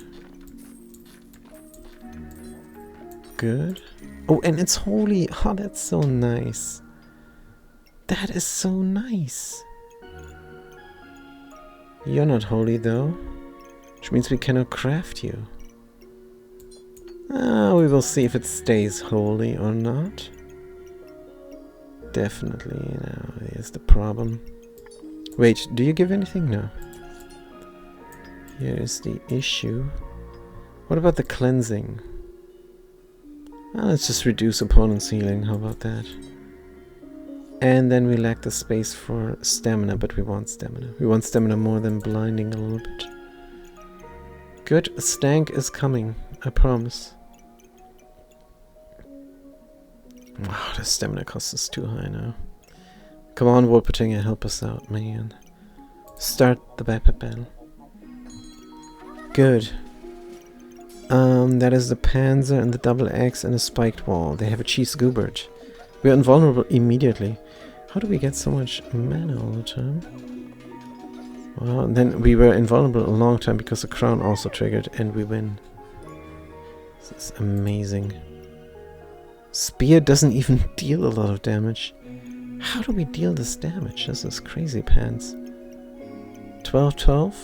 Good. Oh, and it's holy. Oh, that's so nice. That is so nice. You're not holy, though. Which means we cannot craft you. We will see if it stays holy or not. Definitely, you know, here's the problem. Wait, do you give anything? No. Here is the issue. What about the cleansing? Let's just reduce opponent's healing, how about that? And then we lack the space for stamina, but we want stamina. We want stamina more than blinding a little bit. Good, stank is coming, I promise. Wow, the stamina cost is too high now. Come on, Wolpertinger, help us out, man. Start the backpack battle. Good. That is the Panzer and the double axe and a spiked wall. They have a cheese goobert. We are invulnerable immediately. How do we get so much mana all the time? Well, then we were invulnerable a long time because the crown also triggered and we win. This is amazing. Spear doesn't even deal a lot of damage. How do we deal this damage? This is crazy pants. 12, 12.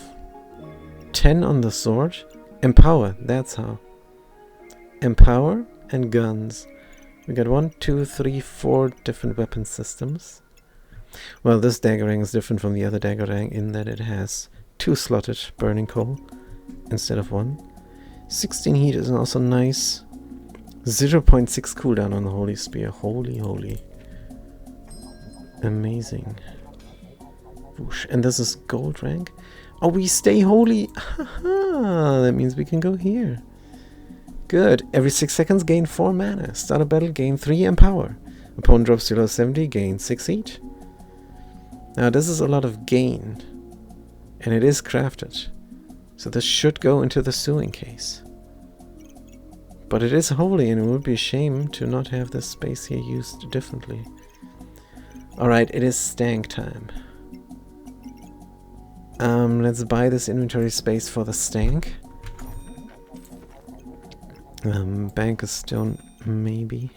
10 on the sword. Empower, that's how. Empower and guns. We got 1, 2, 3, 4 different weapon systems. Well, this Daggerang is different from the other Daggerang in that it has 2 slotted burning coal instead of 1. 16 heat is also nice. 0.6 cooldown on the Holy Spear. Holy, holy. Amazing. Whoosh. And this is gold rank. Oh, we stay holy. Haha, that means we can go here. Good. Every 6 seconds gain 4 mana. Start a battle, gain 3 empower. Opponent drops below 70, gain 6 heat. Now this is a lot of gain, and it is crafted, so this should go into the sewing case. But it is holy, and it would be a shame to not have this space here used differently. Alright, it is stank time. Let's buy this inventory space for the stank. Bank of stone, maybe.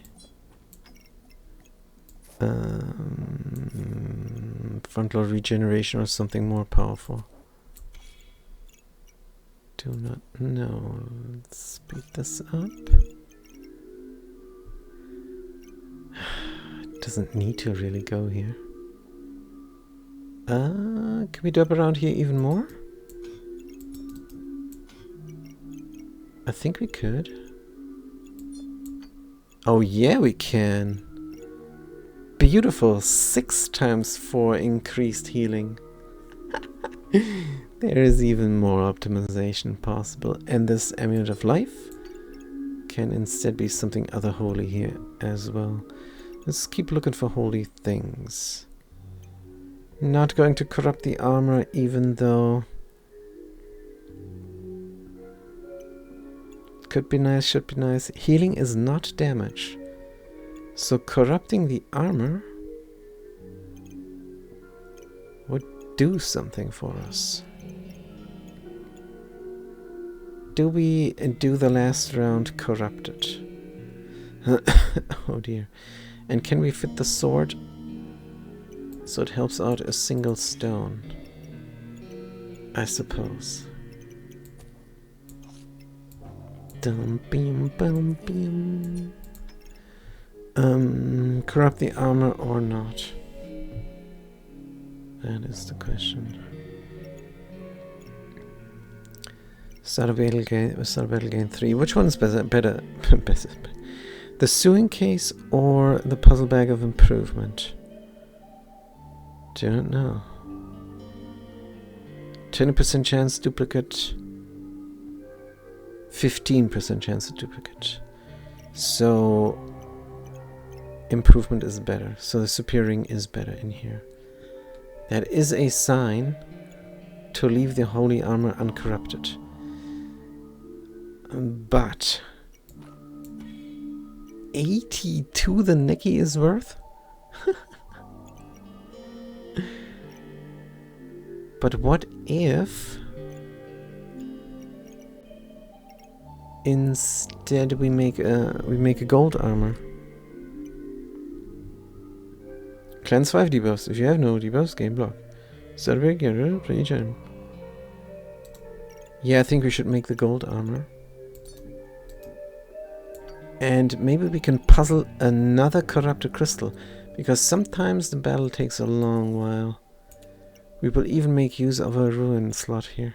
Front load regeneration or something more powerful. Do not know. Let's speed this up. It doesn't need to really go here. Can we do up around here even more? I think we could. Oh yeah, we can. Beautiful. 6 times 4 increased healing. There is even more optimization possible. And this Amulet of Life can instead be something other holy here as well. Let's keep looking for holy things. Not going to corrupt the armor, even though could be nice, should be nice. Healing is not damage, so corrupting the armor would do something for us. Do we do the last round corrupted? Oh dear. And can we fit the sword so it helps out a single stone? I suppose. Dum, beam, bum, beam. Corrupt the armor or not? That is the question. Start battle gain 3. Which one's better? Better. The sewing case or the puzzle bag of improvement? Don't know. 20% chance duplicate. 15% chance of duplicate. So improvement is better. So the superior is better in here. That is a sign to leave the holy armor uncorrupted. But 82 the necky is worth? But what if instead we make a gold armor? Cleanse 5 debuffs. If you have no debuffs, game block. Survey, get rid of regen. Yeah, I think we should make the gold armor. And maybe we can puzzle another corrupted crystal, because sometimes the battle takes a long while. We will even make use of a ruin slot here.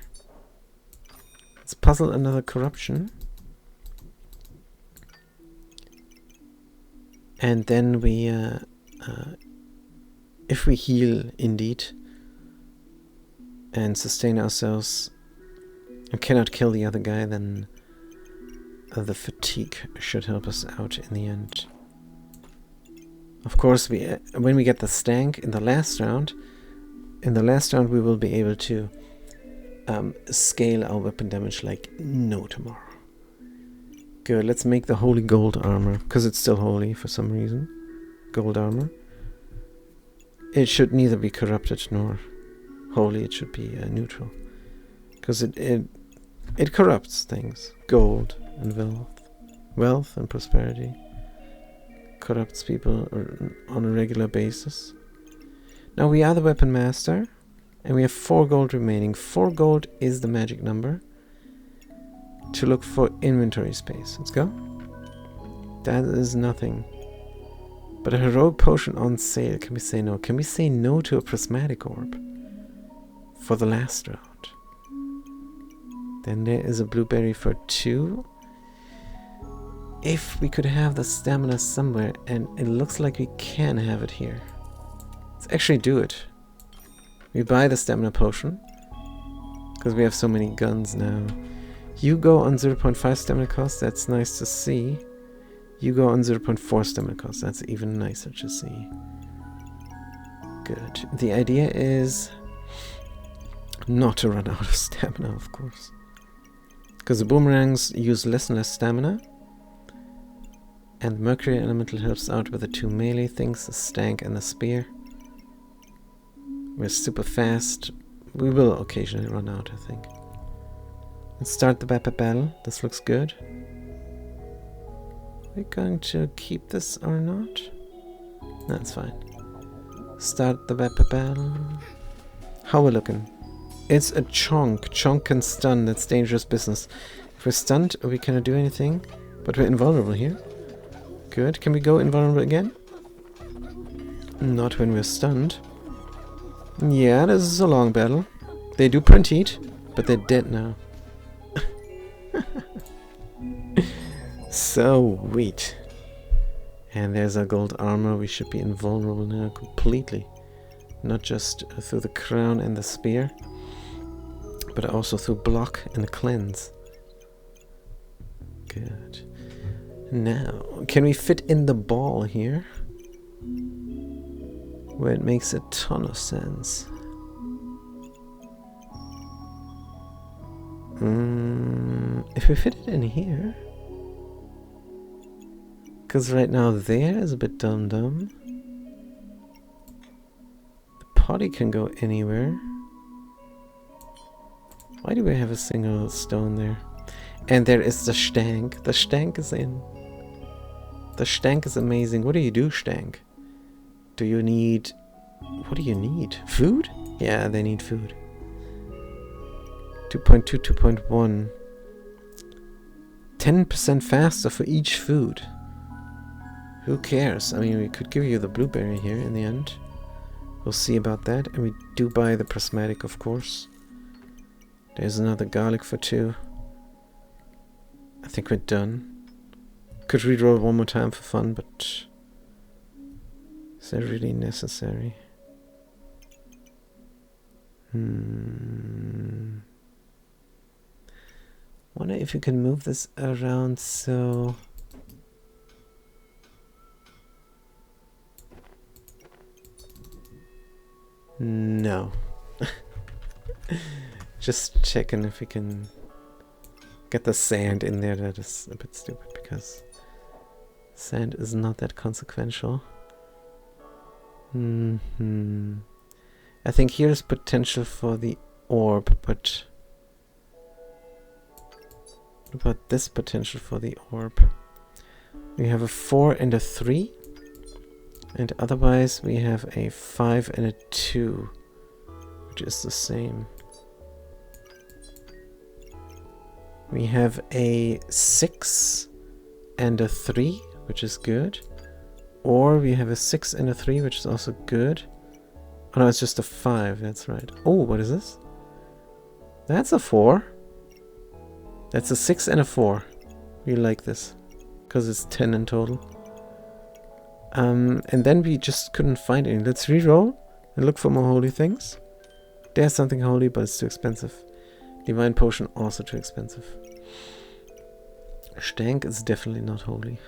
Let's puzzle another corruption. And then we, if we heal indeed, and sustain ourselves, and cannot kill the other guy, then the fatigue should help us out in the end. Of course, when we get the stank in the last round, we will be able to scale our weapon damage like no tomorrow. Good, let's make the holy gold armor, because it's still holy for some reason. Gold armor. It should neither be corrupted nor holy, it should be neutral. Because it corrupts things. Gold and wealth and prosperity. Corrupts people on a regular basis. Now we are the weapon master, and we have 4 gold remaining. 4 gold is the magic number to look for inventory space. Let's go. That is nothing. But a heroic potion on sale. Can we say no? Can we say no to a prismatic orb for the last round? Then there is a blueberry for 2. If we could have the stamina somewhere, and it looks like we can have it here. Let's actually do it. We buy the stamina potion, because we have so many guns now. You go on 0.5 stamina cost, that's nice to see. You go on 0.4 stamina cost, that's even nicer to see. Good. The idea is not to run out of stamina, of course. Because the boomerangs use less and less stamina. And Mercury Elemental helps out with the 2 melee things, the Stank and the Spear. We're super fast. We will occasionally run out, I think. Let's start the battle. This looks good. Are we going to keep this or not? That's fine. Start the battle. How we're looking? It's a chonk. Chonk can stun. That's dangerous business. If we're stunned, we cannot do anything. But we're invulnerable here. Good. Can we go invulnerable again? Not when we're stunned. Yeah, this is a long battle. They do print heat, but they're dead now. Sweet. And there's our gold armor. We should be invulnerable now completely. Not just through the crown and the spear, but also through block and cleanse. Good. Now, can we fit in the ball here? Where it makes a ton of sense. If we fit it in here... Because right now there is a bit dum-dum. The potty can go anywhere. Why do we have a single stone there? And there is the Stank. The Stank is in. The Stank is amazing. What do you do, Stank? Do you need... What do you need? Food? Yeah, they need food. 2.2, 2.1. 10% faster for each food. Who cares? I mean, we could give you the blueberry here in the end. We'll see about that. And we do buy the prismatic, of course. There's another garlic for 2. I think we're done. Could reroll one more time for fun, but... Is that really necessary? Wonder if you can move this around so... No. Just checking if we can get the sand in there. That is a bit stupid because sand is not that consequential. I think here's potential for the orb, but what about this potential for the orb? We have a 4 and a 3, and otherwise we have a 5 and a 2, which is the same. We have a 6 and a 3, which is good. Or we have a 6 and a 3, which is also good. Oh no, it's just a 5, that's right. Oh, what is this? That's a 4. That's a 6 and a 4. We like this, because it's 10 in total. And then we just couldn't find any. Let's reroll and look for more holy things. There's something holy, but it's too expensive. Divine potion, also too expensive. Stank is definitely not holy.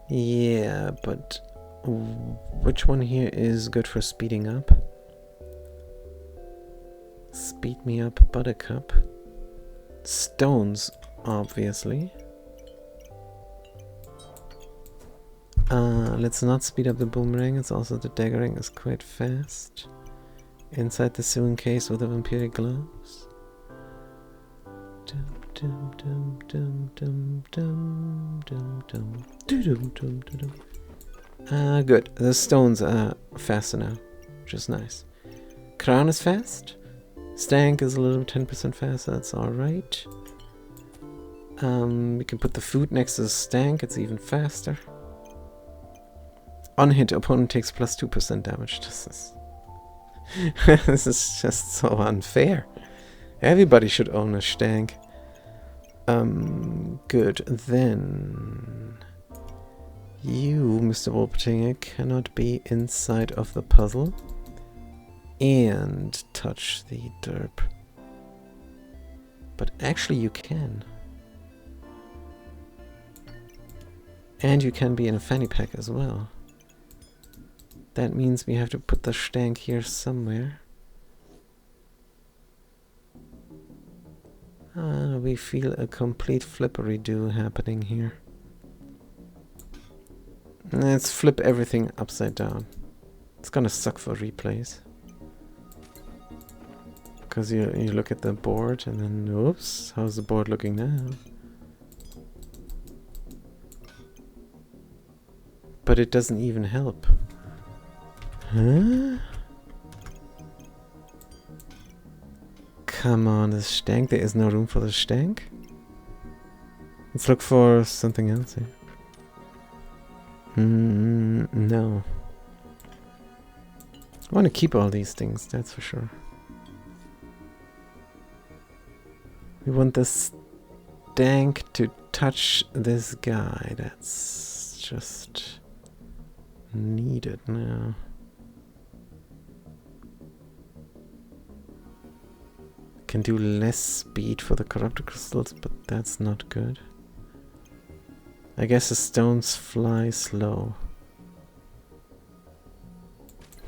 Yeah, but which one here is good for speeding up? Speed me up, Buttercup. Stones, obviously. Let's not speed up the boomerang. It's also the daggering is quite fast. Inside the sewing case with the vampiric gloves. Good. The stones are faster now, which is nice. Crown is fast. Stank is a little 10% faster. That's all right. We can put the food next to the Stank. It's even faster. On hit, opponent takes plus 2% damage. This is just so unfair. Everybody should own a Stank. Good. Then you, Mr. Wolpertinger, cannot be inside of the puzzle and touch the derp. But actually you can. And you can be in a fanny pack as well. That means we have to put the Stank here somewhere. We feel a complete flippery-do happening here. Let's flip everything upside down. It's gonna suck for replays. Because you look at the board and then, oops, how's the board looking now? But it doesn't even help. Huh? Come on, the Stank. There is no room for the Stank. Let's look for something else here. No. I want to keep all these things, that's for sure. We want the Stank to touch this guy. That's just needed now. Can do less speed for the corrupted crystals, but that's not good. I guess the stones fly slow.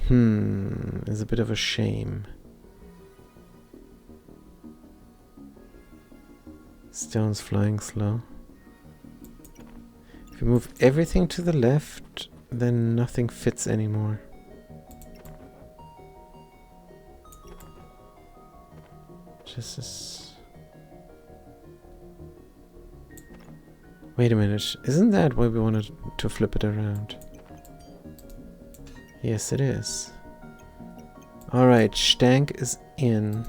It's a bit of a shame. Stones flying slow. If we move everything to the left, then nothing fits anymore. Just as... Wait a minute, isn't that why we wanted to flip it around? Yes, it is. Alright, Stank is in.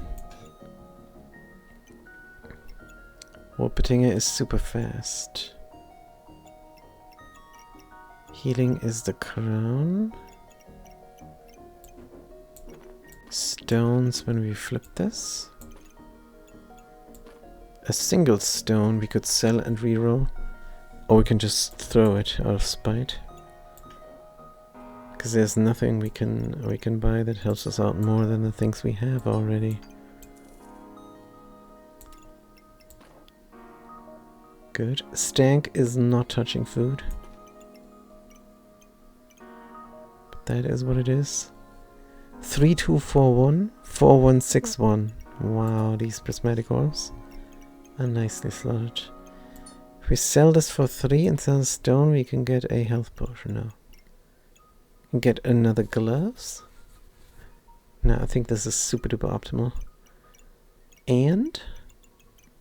Wolpertinger is super fast. Healing is the crown. Stones when we flip this. A single stone we could sell and reroll, or we can just throw it out of spite. Because there's nothing we can buy that helps us out more than the things we have already. Good. Stank is not touching food. But that is what it is. 3241 4161. Wow, these prismatic orbs are nicely slotted. If we sell this for 3 and sell a stone, we can get a health potion now. Get another gloves. Now I think this is super duper optimal. And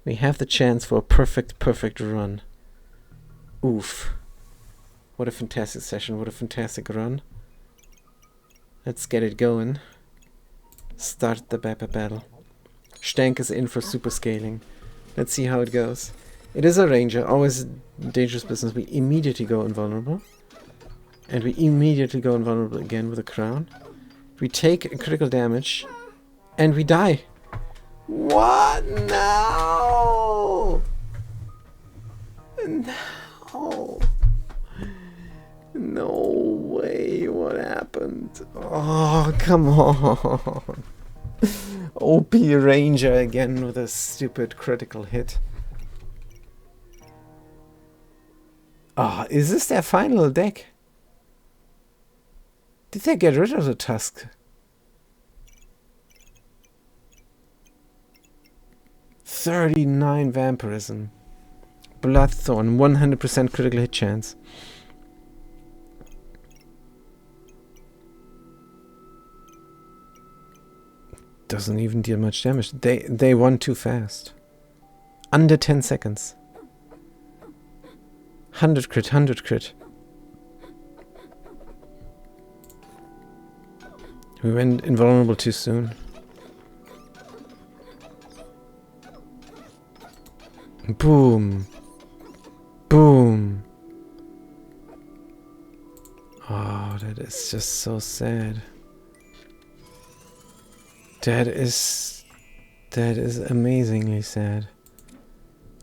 we have the chance for a perfect run. Oof. What a fantastic session, what a fantastic run. Let's get it going. Start the battle. Stank is in for super scaling. Let's see how it goes. It is a ranger, always dangerous business. We immediately go invulnerable. And we immediately go invulnerable again with a crown. We take critical damage. And we die. What? No! No! No way, what happened? Oh, come on. OP Ranger again with a stupid critical hit. Ah, is this their final deck? Did they get rid of the Tusk? 39 Vampirism. Bloodthorn, 100% critical hit chance. Doesn't even deal much damage. They won too fast. Under 10 seconds. 100 crit, 100 crit. We went invulnerable too soon. Boom. Boom. Oh, that is just so sad. That is amazingly sad.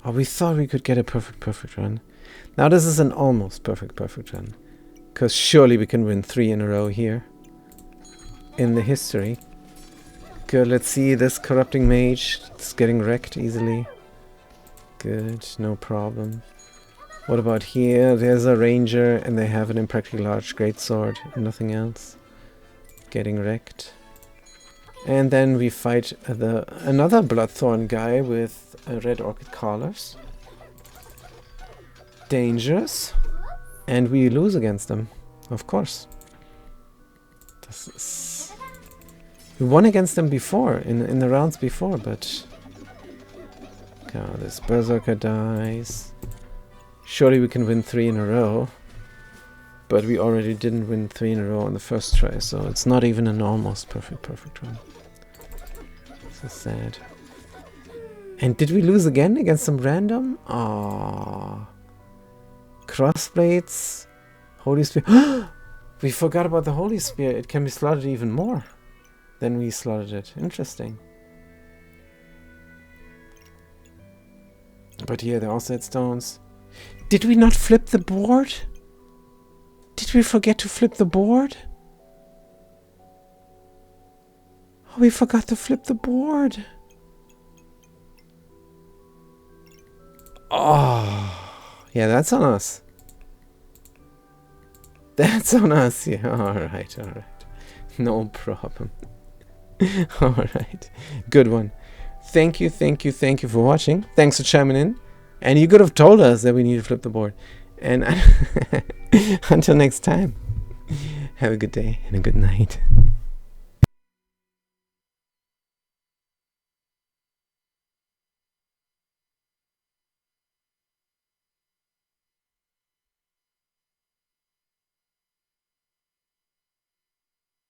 Oh, we thought we could get a perfect run. Now this is an almost perfect run. Because surely we can win 3 in a row here. In the history. Good, let's see this corrupting mage. It's getting wrecked easily. Good, no problem. What about here? There's a ranger and they have an impractically large greatsword and nothing else. getting wrecked. And then we fight another Bloodthorn guy with red orchid collars. Dangerous. And we lose against them, of course. We won against them before, in the rounds before, but... God, this Berserker dies. Surely we can win 3 in a row. But we already didn't win 3 in a row on the first try, so it's not even an almost perfect run. So sad. And did we lose again against some random? Ah, Crossblades, Holy Spear. We forgot about the Holy Spear. It can be slotted even more than we slotted it. Interesting. But here they also had stones. Did we not flip the board? Did we forget to flip the board? Oh, we forgot to flip the board. Oh, yeah, that's on us. That's on us. Yeah, alright. No problem. Alright. Good one. Thank you for watching. Thanks for chiming in. And you could have told us that we need to flip the board. And until next time, have a good day and a good night.